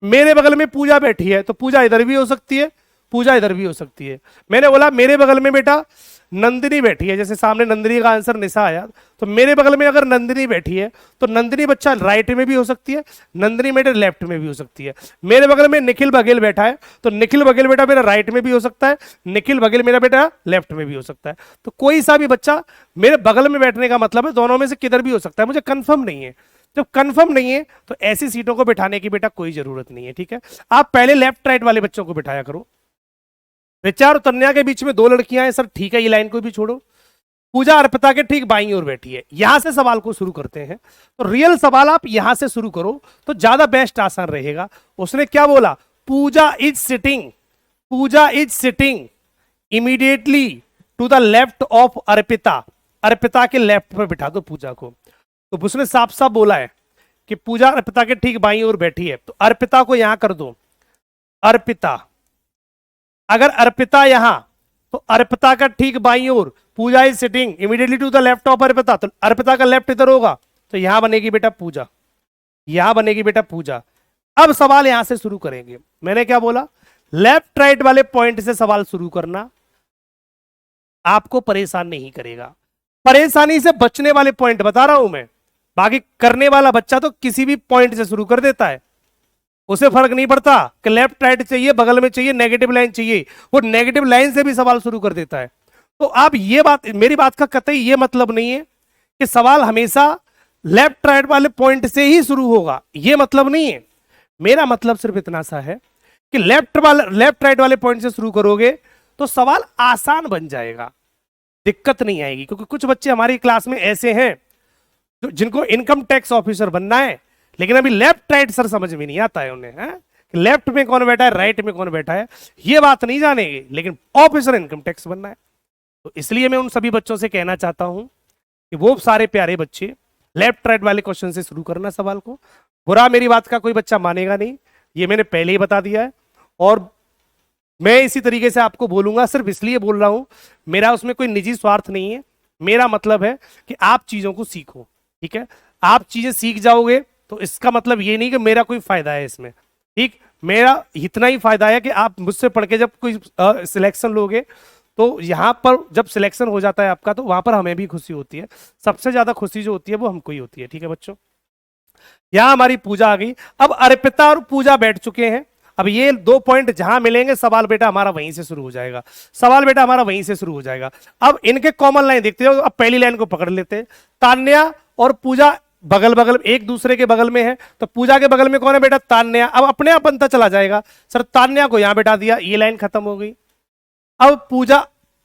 मेरे बगल में पूजा बैठी है तो पूजा इधर भी हो सकती है, पूजा इधर भी हो सकती है। मैंने बोला मेरे बगल में बेटा नंदिनी बैठी है, जैसे सामने नंदिनी का आंसर निशा आया, तो मेरे बगल में अगर नंदिनी बैठी है तो नंदिनी बच्चा राइट में भी हो सकती है, नंदिनी बेटा लेफ्ट में भी हो सकती है। मेरे बगल में निखिल बघेल बैठा है तो निखिल बघेल बेटा मेरा राइट में भी हो सकता है, निखिल बघेल मेरा बेटा लेफ्ट में भी हो सकता है। तो कोई सा भी बच्चा मेरे बगल में बैठने का मतलब है दोनों में से किधर भी हो सकता है, मुझे कंफर्म नहीं है। जब कंफर्म नहीं है तो ऐसी सीटों को बिठाने की बेटा कोई जरूरत नहीं है, ठीक है। आप पहले लेफ्ट राइट वाले बच्चों को बिठाया करो। ऋचा और तन्या के बीच में दो लड़कियां हैं सर, ठीक है, ये लाइन को भी छोड़ो। पूजा अर्पिता के ठीक बाईं ओर बैठी है। यहां से सवाल को शुरू करते हैं, तो रियल सवाल आप यहां से शुरू करो तो ज्यादा बेस्ट आसान रहेगा। उसने क्या बोला, Pooja is sitting, Pooja is sitting immediately to the left of Arpita. Arpita के लेफ्ट पर बिठा दो पूजा को। तो उसने साफ साफ बोला है कि पूजा अर्पिता के ठीक बाईं ओर बैठी है, तो अर्पिता को यहां कर दो, अर्पिता। अगर अर्पिता यहां, तो अर्पिता का ठीक बाईं ओर Pooja is sitting immediately to the left of Arpita, तो अर्पिता का लेफ्ट इधर होगा, तो यहां बनेगी बेटा पूजा, यहां बनेगी बेटा पूजा। अब सवाल यहां से शुरू करेंगे। मैंने क्या बोला, लेफ्ट राइट वाले पॉइंट से सवाल शुरू करना आपको परेशान नहीं करेगा। परेशानी से बचने वाले पॉइंट बता रहा हूं मैं, बाकी करने वाला बच्चा तो किसी भी पॉइंट से शुरू कर देता है, उसे फर्क नहीं पड़ता कि लेफ्ट राइट चाहिए, बगल में चाहिए, नेगेटिव लाइन चाहिए, वो नेगेटिव लाइन से भी सवाल शुरू कर देता है। तो आप ये बात, मेरी बात का कतई ये मतलब नहीं है कि सवाल हमेशा लेफ्ट राइट वाले पॉइंट से ही शुरू होगा, ये मतलब नहीं है। मेरा मतलब सिर्फ इतना सा है कि लेफ्ट राइट वाले पॉइंट से शुरू करोगे तो सवाल आसान बन जाएगा, दिक्कत नहीं आएगी। क्योंकि कुछ बच्चे हमारी क्लास में ऐसे हैं जिनको इनकम टैक्स ऑफिसर बनना है, लेकिन अभी लेफ्ट राइट सर समझ में नहीं आता है उन्हें, लेफ्ट में कौन बैठा है, राइट में कौन बैठा है, ये बात नहीं जानेंगे, लेकिन ऑफिसर इनकम टैक्स बनना है। तो इसलिए मैं उन सभी बच्चों से कहना चाहता हूं कि वो सारे प्यारे बच्चे लेफ्ट राइट वाले क्वेश्चन से शुरू करना सवाल को। बुरा मेरी बात का कोई बच्चा मानेगा नहीं, ये मैंने पहले ही बता दिया है, और मैं इसी तरीके से आपको बोलूंगा, सिर्फ इसलिए बोल रहा हूं, मेरा उसमें कोई निजी स्वार्थ नहीं है। मेरा मतलब है कि आप चीजों को सीखो, ठीक है। आप चीजें सीख जाओगे तो इसका मतलब ये नहीं कि मेरा कोई फायदा है इसमें, ठीक। मेरा इतना ही फायदा है कि आप मुझसे पढ़ के जब कोई सिलेक्शन लोगे तो यहां पर जब सिलेक्शन हो जाता है आपका, तो वहां पर हमें भी खुशी होती है। सबसे ज्यादा खुशी जो होती है वो हमको ही होती है, ठीक है बच्चों। यहां हमारी पूजा आ गई। अब अर्पिता और पूजा बैठ चुके हैं। अब ये दो पॉइंट जहां मिलेंगे सवाल बेटा हमारा वहीं से शुरू हो जाएगा, सवाल बेटा हमारा वहीं से शुरू हो जाएगा। अब इनके कॉमन लाइन देखते हो, अब पहली लाइन को पकड़ लेते हैं। तान्या और पूजा बगल बगल एक दूसरे के बगल में है, तो पूजा के बगल में कौन है बेटा, तान्या। अब अपने आप बनता चला जाएगा, सर तान्या को यहां बैठा दिया, ये लाइन खत्म हो गई। अब पूजा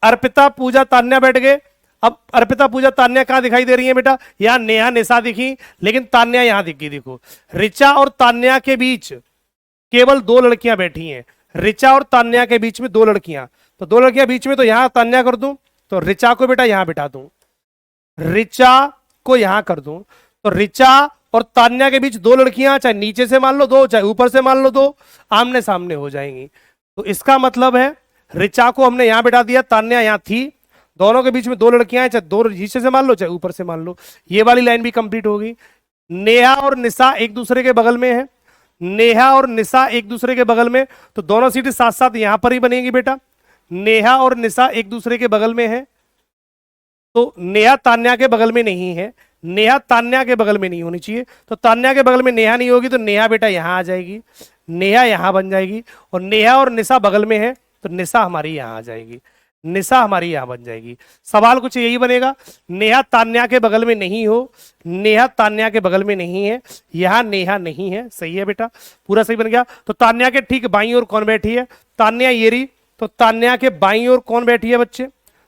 अर्पिता पूजा तान्या बैठ गए। अब अर्पिता पूजा तान्या कहां दिखाई दे रही है बेटा, यहां नेहा निशा दिखी, लेकिन तान्या यहां दिखी। देखो ऋचा और तान्या के बीच केवल दो लड़कियां बैठी हैं, ऋचा और तान्या के बीच में दो लड़कियां, तो दो लड़कियां बीच में, तो यहां तान्या कर दूं, तो ऋचा को बेटा यहां बिठा दूं, ऋचा को यहां कर दूं, तो ऋचा और तान्या के बीच दो लड़कियां, चाहे नीचे से मान लो दो, चाहे ऊपर से मान लो दो, आमने सामने हो जाएंगी। तो इसका मतलब है ऋचा को हमने यहां बिठा दिया, तान्या यहां थी, दोनों के बीच में दो लड़कियां हैं, चाहे दो नीचे से मान लो चाहे ऊपर से मान लो। ये वाली लाइन भी कंप्लीट होगी। नेहा और निशा एक दूसरे के बगल में है, नेहा और निशा एक दूसरे के बगल में, तो दोनों सीटें साथ साथ यहां पर ही बनेगी बेटा। नेहा और निशा एक दूसरे के बगल में है, तो नेहा तान्या के बगल में नहीं है, नेहा तान्या के बगल में नहीं होनी चाहिए, तो तान्या के बगल में नेहा नहीं होगी, तो नेहा बेटा यहां आ जाएगी, नेहा यहां बन जाएगी, और नेहा और निशा बगल में है, तो निशा हमारी यहां आ जाएगी, निशा हमारी यहां बन जाएगी। सवाल कुछ यही बनेगा, नेहा तान्या के बगल में नहीं हो, नेहा तान्या के बगल में नहीं है, यहां नेहा नहीं है, सही है बेटा, पूरा सही बन गया। तो तान्या के ठीक बाईं ओर कौन बैठी है, तान्या ये रही, तो तान्या के बाईं ओर कौन बैठी है बच्चे,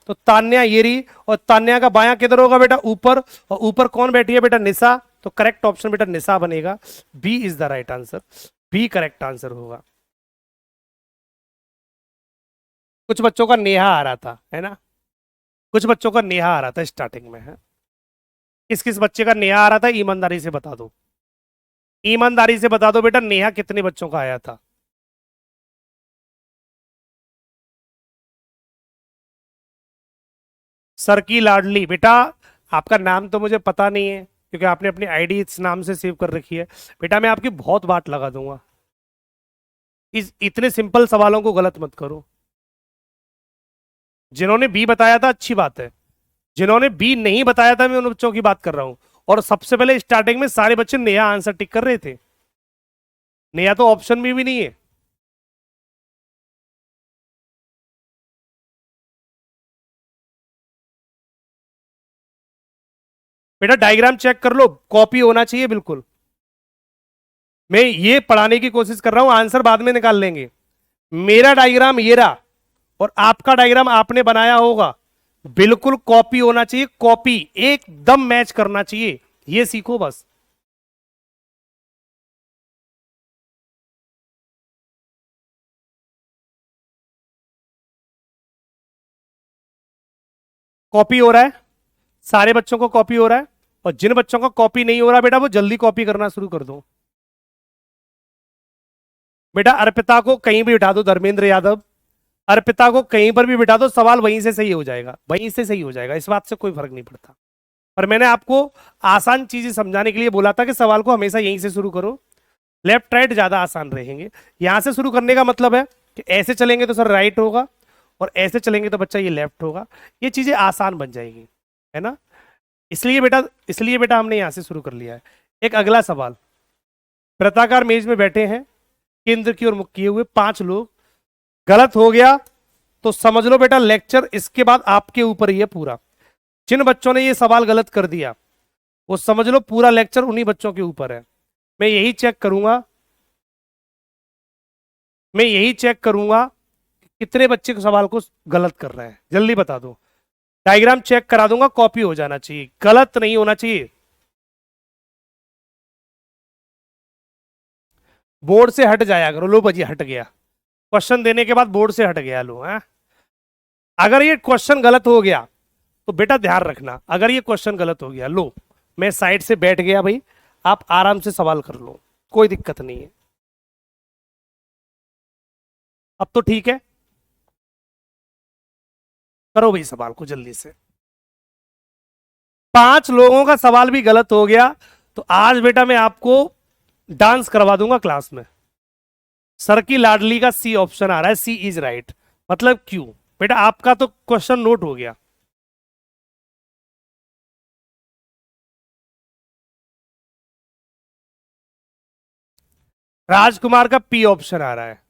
तो तान्या ये रही, और तान्या का बायां किधर होगा बेटा, ऊपर, और ऊपर कौन बैठी है बेटा, निशा। तो करेक्ट ऑप्शन बेटा निशा बनेगा, B is the right answer, B correct answer होगा। कुछ बच्चों का नेहा आ रहा था, है ना, कुछ बच्चों का नेहा आ रहा था स्टार्टिंग में, है। किस किस बच्चे का नेहा आ रहा था, ईमानदारी से बता दो, ईमानदारी से बता दो बेटा, नेहा कितने बच्चों का आया था। सर की लाडली बेटा, आपका नाम तो मुझे पता नहीं है क्योंकि आपने अपनी आईडी इस नाम से सेव कर रखी है बेटा, मैं आपकी बहुत बात लगा दूंगा। इस इतने सिंपल सवालों को गलत मत करो। जिन्होंने बी बताया था अच्छी बात है, जिन्होंने बी नहीं बताया था मैं उन बच्चों की बात कर रहा हूं। और सबसे पहले स्टार्टिंग में सारे बच्चे नया आंसर टिक कर रहे थे, नया तो ऑप्शन में भी नहीं है। बेटा डायग्राम चेक कर लो, कॉपी होना चाहिए बिल्कुल। मैं ये पढ़ाने की कोशिश कर रहा हूं, आंसर बाद में निकाल लेंगे। मेरा डायग्राम ये रहा और आपका डायग्राम आपने बनाया होगा, बिल्कुल कॉपी होना चाहिए, कॉपी एकदम मैच करना चाहिए, ये सीखो बस। कॉपी हो रहा है, सारे बच्चों को कॉपी हो रहा है, और जिन बच्चों का कॉपी नहीं हो रहा बेटा वो जल्दी कॉपी करना शुरू कर दो। बेटा अर्पिता को कहीं भी बिठा दो, धर्मेंद्र यादव, अर्पिता को कहीं पर भी बिठा दो, सवाल वहीं से सही हो जाएगा, वहीं से सही हो जाएगा, इस बात से कोई फर्क नहीं पड़ता। पर मैंने आपको आसान चीजें समझाने के लिए बोला था कि सवाल को हमेशा यहीं से शुरू करो, लेफ्ट राइट ज्यादा आसान रहेंगे। यहां से शुरू करने का मतलब है कि ऐसे चलेंगे तो सर राइट होगा, और ऐसे चलेंगे तो बच्चा ये लेफ्ट होगा, ये चीजें आसान बन जाएगी, है ना। इसलिए बेटा हमने यहां से शुरू कर लिया है। एक अगला सवाल, वृत्ताकार मेज में बैठे हैं, केंद्र की ओर मुख किए हुए 5 लोग, गलत हो गया तो समझ लो बेटा लेक्चर इसके बाद आपके ऊपर ही है पूरा। जिन बच्चों ने ये सवाल गलत कर दिया वो समझ लो पूरा लेक्चर उन्हीं बच्चों के ऊपर है। मैं यही चेक करूंगा, मैं यही चेक करूंगा कि कितने बच्चे को सवाल को गलत कर रहे हैं, जल्दी बता दो। डायग्राम चेक करा दूंगा, कॉपी हो जाना चाहिए, गलत नहीं होना चाहिए। बोर्ड से हट जाया करो, लो बजी हट गया, क्वेश्चन देने के बाद बोर्ड से हट गया, लो है। अगर ये क्वेश्चन गलत हो गया तो बेटा ध्यान रखना, अगर ये क्वेश्चन गलत हो गया, लो मैं साइड से बैठ गया भाई, आप आराम से सवाल कर लो, कोई दिक्कत नहीं है। अब तो ठीक है, करो भाई सवाल को जल्दी से। 5 लोगों का सवाल भी गलत हो गया तो आज बेटा मैं आपको डांस करवा दूंगा क्लास में। सर की लाडली का सी ऑप्शन आ रहा है, सी इज राइट, मतलब क्यों। बेटा आपका तो क्वेश्चन नोट हो गया। राजकुमार का पी ऑप्शन आ रहा है,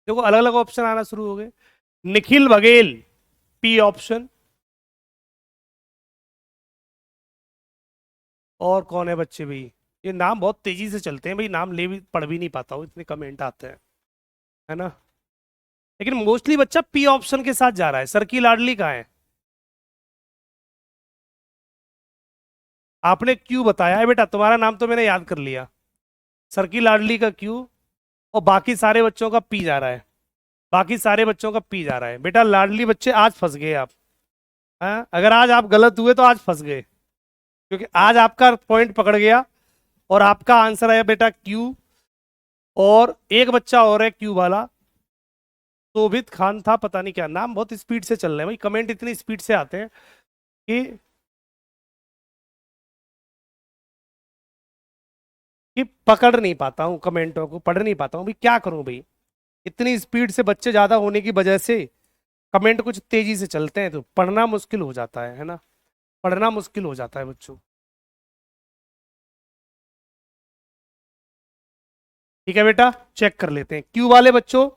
देखो अलग अलग ऑप्शन आना शुरू हो गए। निखिल बघेल पी ऑप्शन, और कौन है बच्चे भाई, ये नाम बहुत तेजी से चलते हैं भाई, नाम ले भी पढ़ भी नहीं पाता हूँ, इतने कमेंट आते हैं, है ना। लेकिन मोस्टली बच्चा पी ऑप्शन के साथ जा रहा है। सर की लाडली कहाँ है, आपने क्यू बताया है बेटा, तुम्हारा नाम तो मैंने याद कर लिया, सर की लाडली का क्यू, और बाकी सारे बच्चों का पी जा रहा है, बाकी सारे बच्चों का पी जा रहा है। बेटा लाडली बच्चे आज फंस गए आप, हाँ अगर आज आप गलत हुए तो आज फंस गए, क्योंकि आज आपका पॉइंट पकड़ गया और आपका आंसर है बेटा क्यू। और एक बच्चा और है क्यू वाला, शोभित खान था, पता नहीं क्या नाम, बहुत स्पीड से चल रहे हैं भाई, कमेंट इतनी स्पीड से आते हैं कि पकड़ नहीं पाता हूँ कमेंटों को, पढ़ नहीं पाता हूँ भाई, क्या करूं भाई, इतनी स्पीड से बच्चे ज्यादा होने की वजह से कमेंट कुछ तेजी से चलते हैं तो पढ़ना मुश्किल हो जाता है ना, पढ़ना मुश्किल हो जाता है बच्चों। ठीक है बेटा, चेक कर लेते हैं क्यू वाले बच्चों।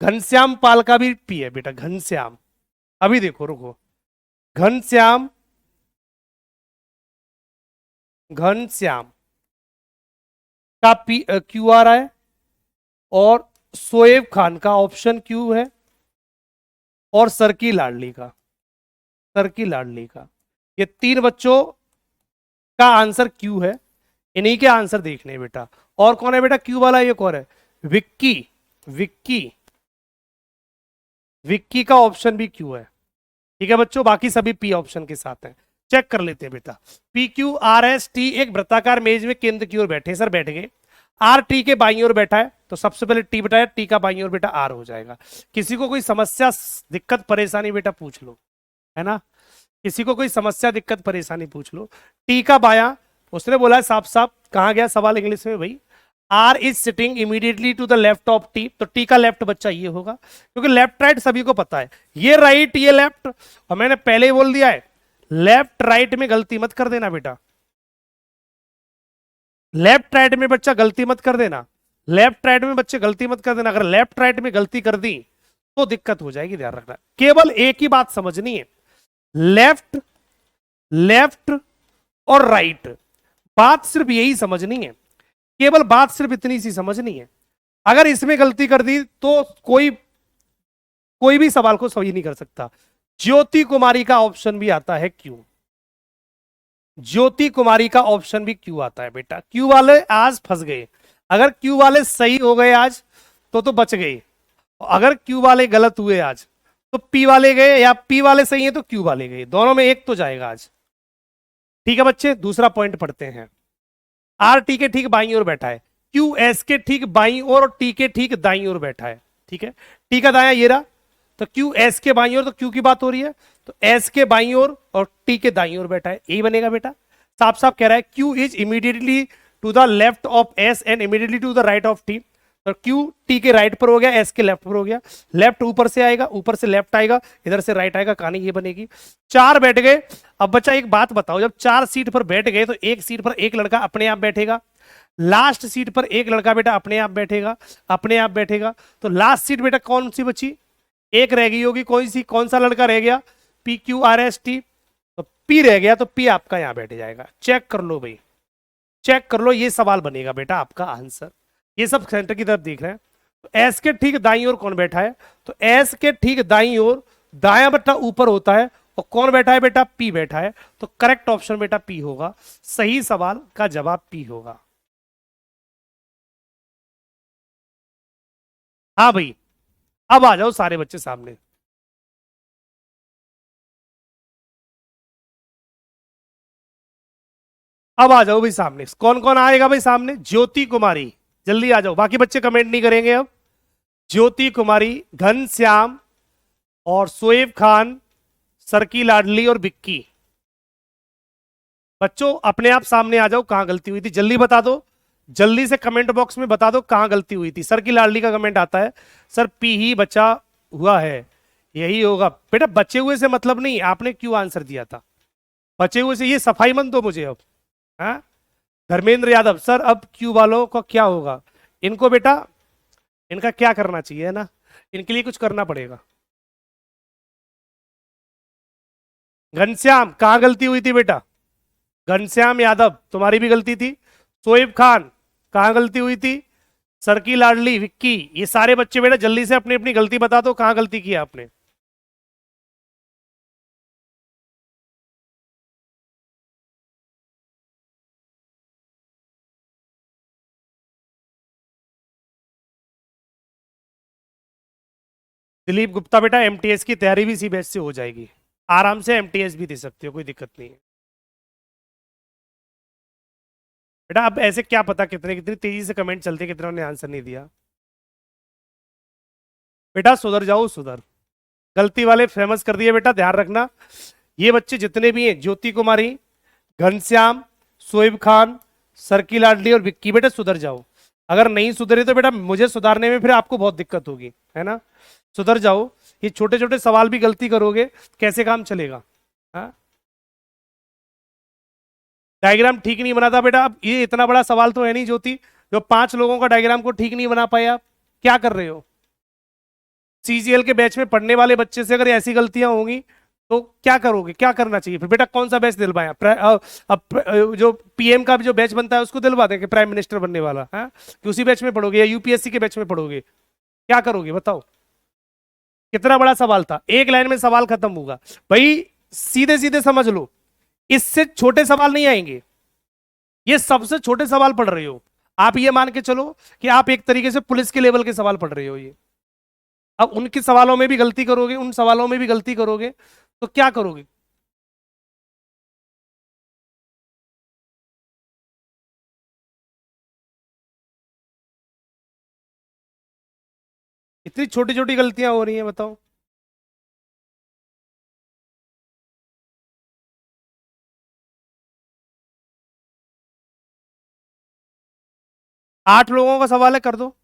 घनश्याम पाल का भी पी है बेटा, घनश्याम, अभी देखो रुको, घनश्याम, घनश्याम का पी क्यू आ रहा है, और शोएब खान का ऑप्शन क्यू है, और सर की लाडली का, सर की लाडली का, ये 3 बच्चों का आंसर क्यू है, इन्हीं के आंसर देखने हैं बेटा। और कौन है बेटा क्यू वाला, ये कौन है, विक्की, विक्की, विक्की का ऑप्शन भी क्यू है। ठीक है बच्चों, बाकी सभी पी ऑप्शन के साथ हैं, चेक कर लेते हैं बेटा। P Q R S T एक वृत्ताकार मेज में केंद्र की ओर बैठे, सर बैठ गए, आर टी के बाईं ओर बैठा है, तो सबसे पहले टी बताया, टी का बाईं ओर बेटा आर हो जाएगा। किसी को कोई समस्या दिक्कत परेशानी बेटा पूछ लो, है ना, किसी को कोई समस्या दिक्कत परेशानी पूछ लो। टी का बाया, उसने बोला है साफ साफ, कहा गया सवाल इंग्लिश में भाई, R is sitting immediately to the left of T, तो टी का लेफ्ट बच्चा ये होगा, क्योंकि लेफ्ट राइट सभी को पता है, ये राइट ये लेफ्ट, और मैंने पहले ही बोल दिया है लेफ्ट राइट में गलती मत कर देना बेटा, लेफ्ट राइट में बच्चा गलती मत कर देना, लेफ्ट राइट में बच्चे गलती मत कर देना, अगर लेफ्ट राइट में गलती कर दी तो दिक्कत हो जाएगी, ध्यान रखना, केवल एक ही बात समझनी है, लेफ्ट लेफ्ट और राइट, बात सिर्फ यही समझनी है, केवल बात सिर्फ इतनी सी समझनी है, अगर इसमें गलती कर दी तो कोई कोई भी सवाल को सही नहीं कर सकता। ज्योति कुमारी का ऑप्शन भी आता है क्यों, ज्योति कुमारी का ऑप्शन भी क्यों आता है बेटा, क्यू वाले आज फंस गए, अगर क्यू वाले सही हो गए आज तो बच गए, अगर क्यू वाले गलत हुए आज तो पी वाले गए, या पी वाले सही है तो क्यू वाले गए, दोनों में एक तो जाएगा आज। ठीक है बच्चे, दूसरा पॉइंट पढ़ते हैं। आर टी के ठीक बाईं ओर बैठा है, क्यू एस के ठीक बाईं ओर और टी के ठीक दाईं ओर बैठा है, ठीक है, टी का दाया ये रहा, तो क्यू एस के बाईं ओर, तो क्यू की बात हो रही है, तो एस के बाईं ओर और टी के दाईं ओर बैठा है, यही बनेगा बेटा, साफ साफ कह रहा है Q is immediately to the left of S and immediately to the right of T, तो क्यू टी के राइट पर हो गया, एस के लेफ्ट पर हो गया, लेफ्ट ऊपर से आएगा, ऊपर से लेफ्ट आएगा, इधर से राइट आएगा, कहानी ये बनेगी। चार बैठ गए, अब बच्चा एक बात बताओ, जब चार सीट पर बैठ गए तो एक सीट पर एक लड़का अपने आप बैठेगा, लास्ट सीट पर एक लड़का बेटा अपने आप बैठेगा, अपने आप बैठेगा, तो लास्ट सीट बेटा कौन सी बची, एक रह गई होगी, कोई सी, कौन सा लड़का रह गया, P Q R S T, तो पी रह गया, तो पी आपका यहां बैठ जाएगा, चेक कर लो भाई, चेक कर लो, ये सवाल बनेगा बेटा आपका आंसर, ये सब सेंटर की तरफ देख रहे हैं, तो एस के ठीक दाईं ओर कौन बैठा है, तो एस के ठीक दाईं ओर दाया बट्टा ऊपर होता है, और कौन बैठा है बेटा, पी बैठा है, तो करेक्ट ऑप्शन बेटा पी होगा, सही सवाल का जवाब पी होगा। हाँ भाई, अब आ जाओ सारे बच्चे सामने, अब आ जाओ भाई सामने, कौन कौन आएगा भाई सामने, ज्योति कुमारी, जल्दी आ जाओ, बाकी बच्चे कमेंट नहीं करेंगे अब, ज्योति कुमारी, घनश्याम और सोएब खान, सरकी लाडली और बिक्की, बच्चों अपने आप सामने आ जाओ, कहां गलती हुई थी जल्दी बता दो, जल्दी से कमेंट बॉक्स में बता दो कहां गलती हुई थी। सर की लाडली का कमेंट आता है, सर पी ही बचा हुआ है, यही होगा बेटा, बचे हुए से मतलब नहीं, आपने क्यों आंसर दिया था, बचे हुए से, ये सफाई मन दो मुझे अब। हाँ, धर्मेंद्र यादव, सर अब क्यू वालों का क्या होगा, इनको बेटा इनका क्या करना चाहिए है ना, इनके लिए कुछ करना पड़ेगा। घनश्याम कहां गलती हुई थी बेटा, घनश्याम यादव तुम्हारी भी गलती थी, शोएब खान कहां गलती हुई थी, सरकी लाडली विक्की, ये सारे बच्चे बेटा जल्दी से अपनी अपनी गलती बता दो, कहां गलती की आपने। दिलीप गुप्ता बेटा एमटीएस की तैयारी भी इसी बैच से हो जाएगी, आराम से एमटीएस भी दे सकते हो, कोई दिक्कत नहीं है बेटा। अब ऐसे क्या पता कितने कितनी तेजी से कमेंट चलते, कितनों ने आंसर नहीं दिया, बेटा सुधर जाओ सुधर, गलती वाले फेमस कर दिए बेटा, ध्यान रखना, ये बच्चे जितने भी हैं, ज्योति कुमारी, घनश्याम, शोएब खान, सरकी लाडली और विक्की, बेटा सुधर जाओ, अगर नहीं सुधरे तो बेटा मुझे सुधारने में फिर आपको बहुत दिक्कत होगी, है ना, सुधर जाओ, ये छोटे छोटे सवाल भी गलती करोगे कैसे काम चलेगा। हाँ, डायग्राम ठीक नहीं बना था बेटा, अब ये इतना बड़ा सवाल तो है नहीं ज्योति, जो पांच लोगों का डायग्राम को ठीक नहीं बना पाया, क्या कर रहे हो, सीजीएल के बैच में पढ़ने वाले बच्चे से अगर ऐसी गलतियां होंगी तो क्या करोगे, क्या करना चाहिए फिर बेटा, कौन सा बैच दिलवाया, जो पीएम का भी जो बैच बनता है उसको दिलवा देंगे, प्राइम मिनिस्टर बनने वाला है, कि उसी बैच में पढ़ोगे या यूपीएससी के बैच में पढ़ोगे, क्या करोगे बताओ, कितना बड़ा सवाल था, एक लाइन में सवाल खत्म होगा भाई, सीधे सीधे समझ लो, इससे छोटे सवाल नहीं आएंगे, ये सबसे छोटे सवाल पढ़ रहे हो आप, ये मान के चलो कि आप एक तरीके से पुलिस के लेवल के सवाल पढ़ रहे हो ये, अब उनके सवालों में भी गलती करोगे, उन सवालों में भी गलती करोगे तो क्या करोगे, इतनी छोटी छोटी गलतियां हो रही हैं बताओ। 8 लोगों का सवाल है, कर दो।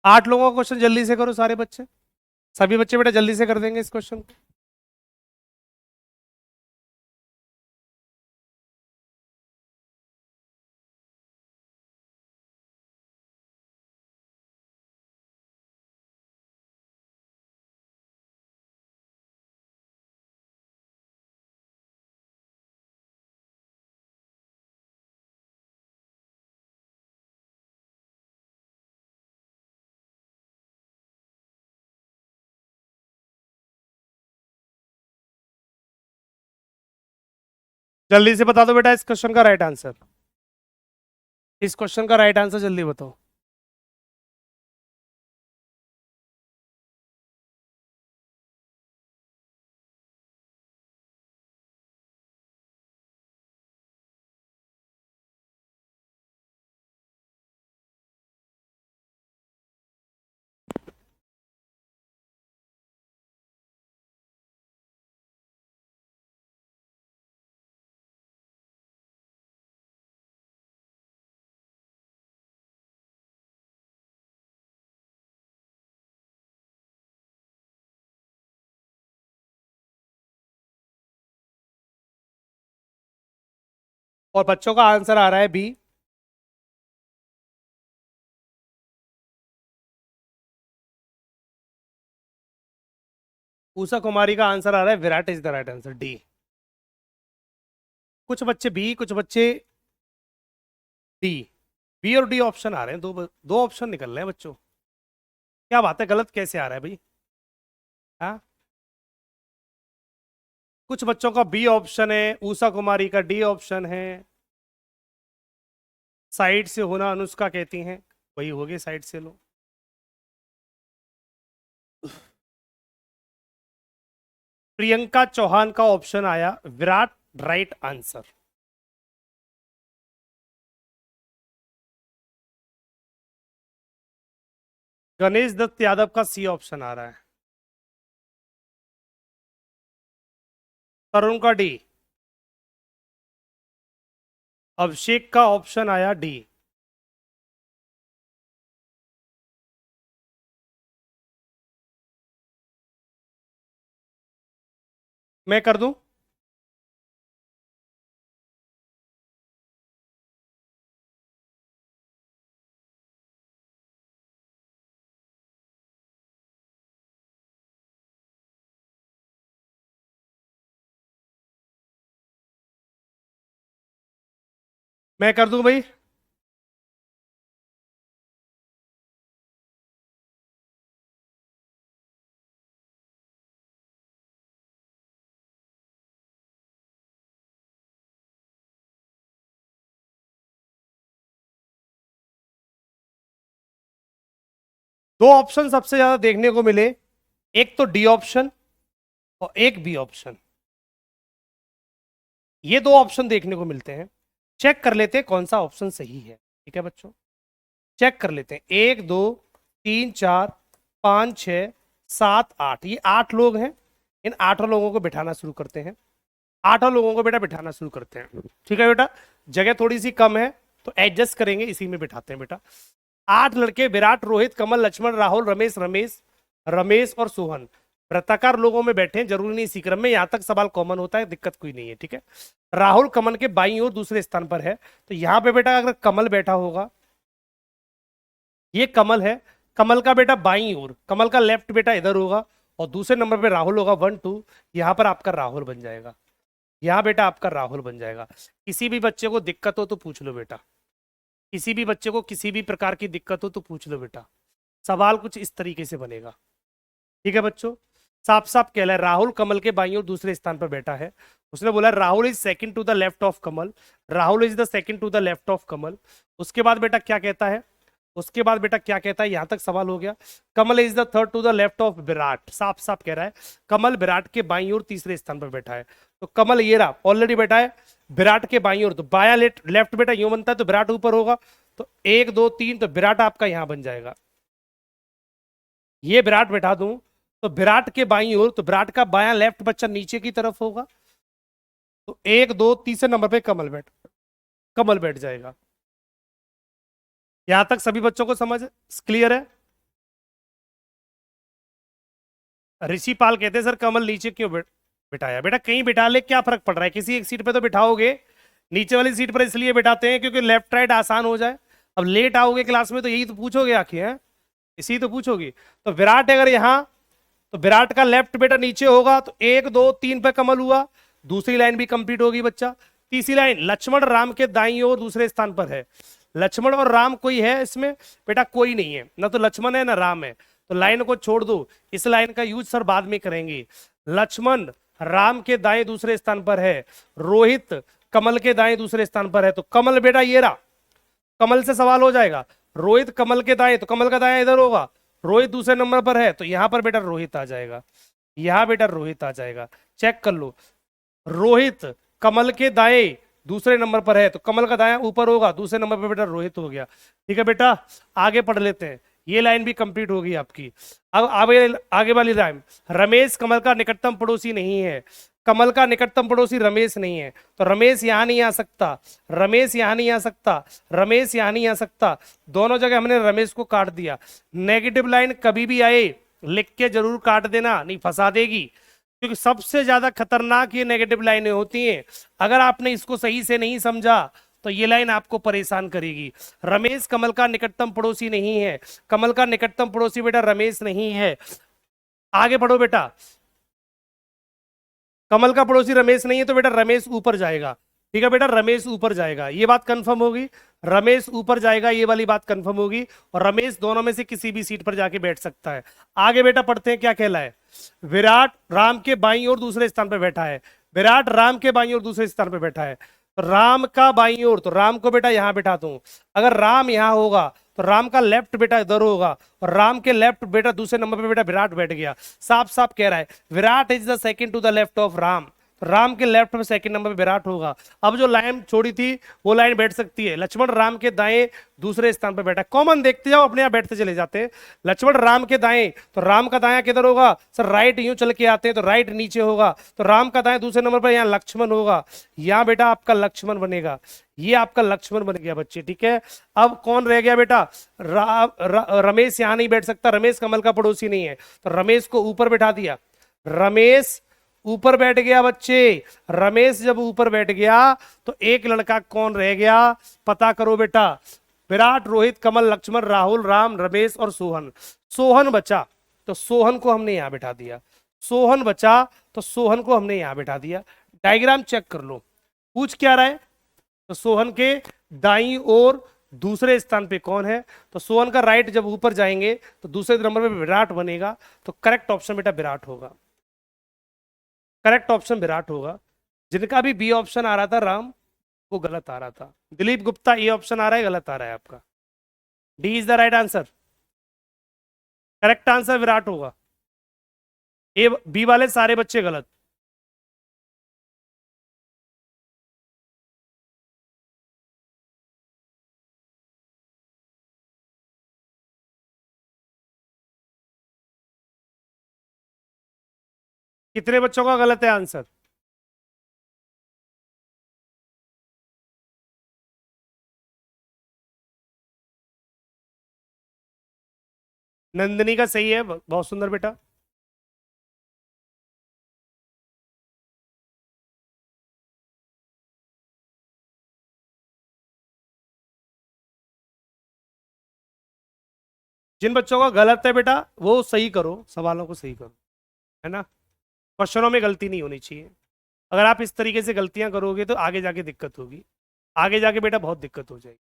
आठ लोगों का क्वेश्चन जल्दी से करो सारे बच्चे। सभी बच्चे बेटा जल्दी से कर देंगे इस क्वेश्चन को। जल्दी से बता दो बेटा इस क्वेश्चन का राइट आंसर। इस क्वेश्चन का राइट आंसर जल्दी बताओ। और बच्चों का आंसर आ रहा है बी। उषा कुमारी का आंसर आ रहा है Virat is the right answer, D. कुछ बच्चे बी, कुछ बच्चे डी। बी और डी ऑप्शन आ रहे हैं, दो दो ऑप्शन निकल रहे हैं बच्चों। क्या बात है, गलत कैसे आ रहा है भाई? हाँ, कुछ बच्चों का बी ऑप्शन है, उषा कुमारी का डी ऑप्शन है। साइड से होना अनुष्का कहती हैं, वही हो गए साइड से लो। प्रियंका चौहान का ऑप्शन आया विराट राइट आंसर। गणेश दत्त यादव का सी ऑप्शन आ रहा है। तरुण का डी। अभिषेक का ऑप्शन आया डी। मैं कर दूं? मैं कर दूं भाई? दो ऑप्शन सबसे ज्यादा देखने को मिले, एक तो डी ऑप्शन और एक बी ऑप्शन। ये दो ऑप्शन देखने को मिलते हैं। चेक कर लेते हैं कौन सा ऑप्शन सही है। ठीक है बच्चों, चेक कर लेते हैं। एक, दो, तीन, चार, पाँच, छ, सात, आठ, ये 8 लोग हैं। इन 8 लोगों को बिठाना शुरू करते हैं। 8 लोगों को बेटा बिठाना शुरू करते हैं। ठीक है बेटा, जगह थोड़ी सी कम है तो एडजस्ट करेंगे, इसी में बिठाते हैं बेटा। 8 लड़के विराट, रोहित, कमल, लक्ष्मण, राहुल, रमेश रमेश रमेश और सोहन वृत्ताकार लोगों में बैठे हैं। जरूरी नहीं इसी क्रम में, यहां तक सवाल कॉमन होता है, दिक्कत कोई नहीं है। ठीक है, राहुल कमल के बाईं ओर दूसरे स्थान पर है। तो यहां पे बेटा अगर कमल बैठा होगा, ये कमल है, कमल का बेटा बाईं ओर, कमल का लेफ्ट बेटा इधर होगा, और दूसरे नंबर पे राहुल होगा 1 2। यहां पर आपका राहुल बन जाएगा। यहाँ बेटा आपका राहुल बन जाएगा। किसी भी बच्चे को दिक्कत हो तो पूछ लो बेटा, किसी भी बच्चे को किसी भी प्रकार की दिक्कत हो तो पूछ लो बेटा। सवाल कुछ इस तरीके से बनेगा। ठीक है बच्चों, साफ साफ कह रहा है राहुल कमल के बाईं ओर दूसरे स्थान पर बैठा है। उसने बोला Rahul is second to the left of Kamal, Rahul is the second to the left of Kamal. उसके बाद बेटा क्या कहता है, उसके बाद बेटा क्या कहता है, यहां तक सवाल हो गया। Kamal is the third to the left of Virat, साफ साफ कह रहा है कमल विराट के बाईं ओर तीसरे स्थान पर बैठा है। तो कमल ये रहा ऑलरेडी बैठा है विराट के बाईं ओर। तो बाया लेफ्ट बेटा यूं बनता है तो विराट ऊपर होगा। तो 1 2 3, तो विराट आपका यहां बन जाएगा। ये विराट बैठा दूं तो विराट के बाईं ओर, तो विराट का बायां लेफ्ट बच्चा नीचे की तरफ होगा। तो 1 2 3 नंबर पे कमल बैठ जाएगा। यहां तक सभी बच्चों को समझ क्लियर है? ऋषि पाल कहते हैं सर कमल नीचे क्यों बिठाया? बेटा कहीं बिठा ले, क्या फर्क पड़ रहा है, किसी एक सीट पे तो बिठाओगे। नीचे वाली सीट पर इसलिए बिठाते हैं क्योंकि लेफ्ट राइट आसान हो जाए। अब लेट आओगे क्लास में तो यही तो पूछोगे आखिर, है इसी तो पूछोगी। तो विराट अगर यहाँ, तो विराट का लेफ्ट बेटा नीचे होगा, तो 1 2 3 पे कमल हुआ, दूसरी लाइन भी कंप्लीट होगी बच्चा। तीसरी लाइन लक्ष्मण राम के दाईं ओर दूसरे स्थान पर है। लक्ष्मण और राम कोई है इसमें? बेटा कोई नहीं है, ना तो लक्ष्मण है ना राम है, तो लाइन को छोड़ दो। इस लाइन का यूज सर बाद में करेंगे। लक्ष्मण राम के दाएं दूसरे स्थान पर है, रोहित कमल के दाएं दूसरे स्थान पर है, तो कमल बेटा ये रहा, कमल से सवाल हो जाएगा। रोहित कमल के दाएं, तो कमल का दाएं इधर होगा। रोहित दूसरे नंबर पर है, तो यहां पर बेटा रोहित आ जाएगा, यहां बेटा रोहित आ जाएगा। चेक कर लो, रोहित कमल के दाएं दूसरे नंबर पर है, तो कमल का दाया ऊपर होगा, दूसरे नंबर पर बेटा रोहित हो गया। ठीक है बेटा, आगे पढ़ लेते हैं। ये लाइन भी कंप्लीट होगी आपकी। अब आगे वाली लाइन, रमेश कमल का निकटतम पड़ोसी नहीं है। कमल का निकटतम पड़ोसी रमेश नहीं है, तो रमेश यहां नहीं आ सकता, रमेश यहां नहीं आ सकता, रमेश यहां नहीं आ सकता। दोनों जगह हमने रमेश को काट दिया। नेगेटिव लाइन कभी भी आए लिख के जरूर काट देना, नहीं फंसा देगी, क्योंकि सबसे ज्यादा खतरनाक ये नेगेटिव लाइनें होती हैं। अगर आपने इसको सही से नहीं समझा तो ये लाइन आपको परेशान करेगी। रमेश कमल का निकटतम पड़ोसी नहीं है, कमल का निकटतम पड़ोसी बेटा रमेश नहीं है। आगे बढ़ो बेटा, कमल का पड़ोसी रमेश नहीं है, तो बेटा रमेश ऊपर जाएगा। ठीक है बेटा, रमेश ऊपर जाएगा, ये बात कंफर्म होगी। रमेश ऊपर जाएगा, ये वाली बात कंफर्म होगी, और रमेश दोनों में से किसी भी सीट पर जाके बैठ सकता है। आगे बेटा पढ़ते हैं क्या कहला है। विराट राम के बाईं ओर दूसरे स्थान पर बैठा है, विराट राम के बाईं ओर दूसरे स्थान पर बैठा है। तो राम का बाईं ओर, तो राम को बेटा यहां बैठाता हूं। अगर राम यहां होगा तो राम का लेफ्ट बेटा इधर होगा, और राम के लेफ्ट बेटा दूसरे नंबर पे बेटा विराट बैठ गया। साफ साफ कह रहा है Virat is the second to the left of Ram, Ram के लेफ्ट में सेकंड नंबर पे विराट होगा। अब जो लाइन छोड़ी थी वो लाइन बैठ सकती है। लक्ष्मण राम के दाएं दूसरे स्थान पर बैठा, कॉमन देखते जाओ, अपने आप बैठते चले जाते हैं। लक्ष्मण राम के दाएं, तो राम का दाया किधर होगा सर? राइट यूं चल के आते हैं तो राइट नीचे होगा, तो राम का दाएं दूसरे नंबर पर यहाँ लक्ष्मण होगा, यहाँ बेटा आपका लक्ष्मण बनेगा, ये आपका लक्ष्मण बन गया बच्चे। ठीक है, अब कौन रह गया बेटा? रमेश यहां नहीं बैठ सकता, रमेश कमल का पड़ोसी नहीं है, तो रमेश को ऊपर बैठा दिया। रमेश ऊपर बैठ गया बच्चे। रमेश जब ऊपर बैठ गया तो एक लड़का कौन रह गया पता करो बेटा। विराट, रोहित, कमल, लक्ष्मण, राहुल, राम, रमेश और सोहन। सोहन बचा, तो सोहन को हमने यहां बैठा दिया। सोहन बचा तो सोहन को हमने यहां बैठा दिया। डायग्राम चेक कर लो, पूछ क्या रहा है। तो सोहन के दाईं ओर दूसरे स्थान पे कौन है? तो सोहन का राइट जब ऊपर जाएंगे तो दूसरे नंबर पे विराट बनेगा, तो करेक्ट ऑप्शन बेटा विराट होगा, करेक्ट ऑप्शन विराट होगा। जिनका भी बी ऑप्शन आ रहा था राम, वो गलत आ रहा था। दिलीप गुप्ता ए ऑप्शन आ रहा है, गलत आ रहा है आपका। D is the right answer, correct answer Virat होगा। ए बी वाले सारे बच्चे गलत। कितने बच्चों का गलत है आंसर? नंदिनी का सही है, बहुत सुंदर बेटा। जिन बच्चों का गलत है बेटा वो सही करो, सवालों को सही करो, है ना। क्वेश्चनों में गलती नहीं होनी चाहिए। अगर आप इस तरीके से गलतियां करोगे तो आगे जाके दिक्कत होगी, आगे जाके बेटा बहुत दिक्कत हो जाएगी।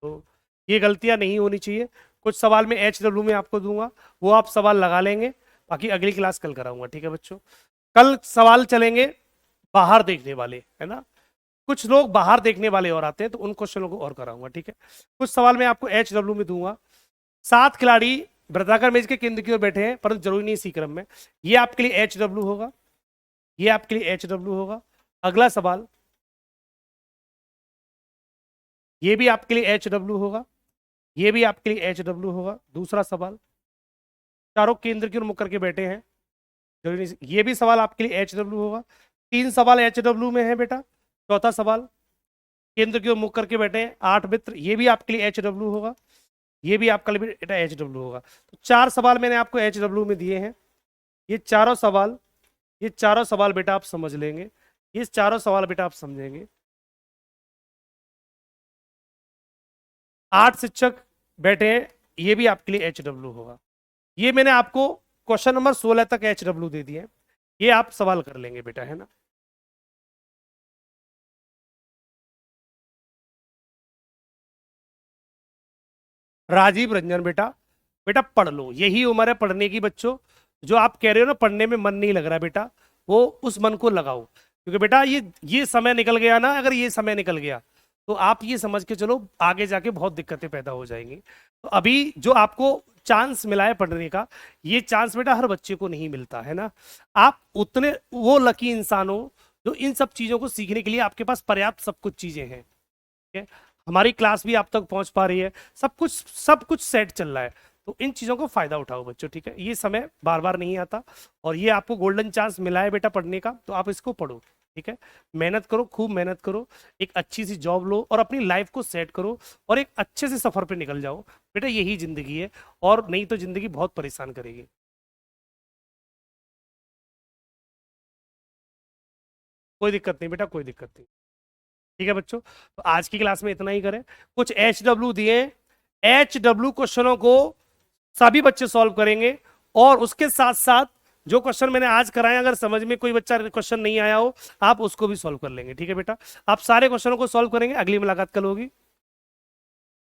तो ये गलतियां नहीं होनी चाहिए। कुछ सवाल में HW में आपको दूंगा, वो आप सवाल लगा लेंगे, बाकी अगली क्लास कल कराऊंगा। ठीक है बच्चों, कल सवाल चलेंगे बाहर देखने वाले, है ना। कुछ लोग बाहर देखने वाले और आते हैं तो उन क्वेश्चनों को और कराऊंगा। ठीक है, कुछ सवाल मैं आपको HW में दूंगा। 7 खिलाड़ी वृत्ताकार मेज के केंद्र की ओर बैठे हैं, परंतु जरूरी नहीं इसी क्रम में। ये आपके लिए HW होगा, ये आपके लिए HW होगा। अगला सवाल ये भी आपके लिए HW होगा, ये भी आपके लिए HW होगा। दूसरा सवाल, चारों केंद्र की ओर मुख करके बैठे हैं, जरूरी नहीं, ये भी सवाल आपके लिए एच डब्ल्यू होगा। 3 सवाल एच डब्ल्यू में है बेटा। चौथा सवाल, केंद्र की ओर मुख करके बैठे हैं 8 मित्र, ये भी आपके लिए एच डब्ल्यू होगा। ये भी आपका लिए बेटा एच डब्ल्यू होगा। तो 4 सवाल मैंने आपको एच डब्ल्यू में दिए हैं। ये चारों सवाल, ये चारों सवाल बेटा आप समझ लेंगे, ये चारों सवाल बेटा आप समझेंगे। 8 शिक्षक बैठे हैं, ये भी आपके लिए एच डब्ल्यू होगा। ये मैंने आपको क्वेश्चन नंबर 16 तक एच डब्ल्यू दे दिए, ये आप सवाल कर लेंगे बेटा, है ना। राजीव रंजन बेटा, बेटा पढ़ लो, यही उम्र है पढ़ने की बच्चों। जो आप कह रहे हो ना पढ़ने में मन नहीं लग रहा बेटा, वो उस मन को लगाओ, क्योंकि बेटा ये समय निकल गया ना, अगर ये समय निकल गया तो आप ये समझ के चलो आगे जाके बहुत दिक्कतें पैदा हो जाएंगी। तो अभी जो आपको चांस मिला है पढ़ने का, ये चांस बेटा हर बच्चे को नहीं मिलता है ना। आप उतने वो लकी इंसान हो जो इन सब चीजों को सीखने के लिए आपके पास पर्याप्त सब कुछ चीजें हैं, ठीक है। हमारी क्लास भी आप तक पहुंच पा रही है, सब कुछ सेट चल रहा है। तो इन चीजों को फायदा उठाओ बच्चों, ठीक है। ये समय बार बार नहीं आता, और ये आपको गोल्डन चांस मिला है बेटा पढ़ने का, तो आप इसको पढ़ो, ठीक है। मेहनत करो, खूब मेहनत करो, एक अच्छी सी जॉब लो और अपनी लाइफ को सेट करो, और एक अच्छे से सफर पे निकल जाओ बेटा, यही जिंदगी है। और नहीं तो जिंदगी बहुत परेशान करेगी। कोई दिक्कत नहीं बेटा, कोई दिक्कत नहीं, ठीक है बच्चों। तो आज की क्लास में इतना ही करें। कुछ एच डब्ल्यू दिए, एच डब्ल्यू क्वेश्चनों को सभी बच्चे सॉल्व करेंगे, और उसके साथ साथ जो क्वेश्चन मैंने आज कराए, अगर समझ में कोई बच्चा क्वेश्चन नहीं आया हो, आप उसको भी सॉल्व कर लेंगे, ठीक है बेटा। आप सारे क्वेश्चनों को सॉल्व करेंगे। अगली मुलाकात कल होगी,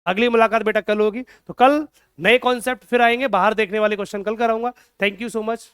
अगली मुलाकात बेटा कल होगी। तो कल नए कॉन्सेप्ट फिर आएंगे, बाहर देखने वाले क्वेश्चन कल कराऊंगा। Thank you so much.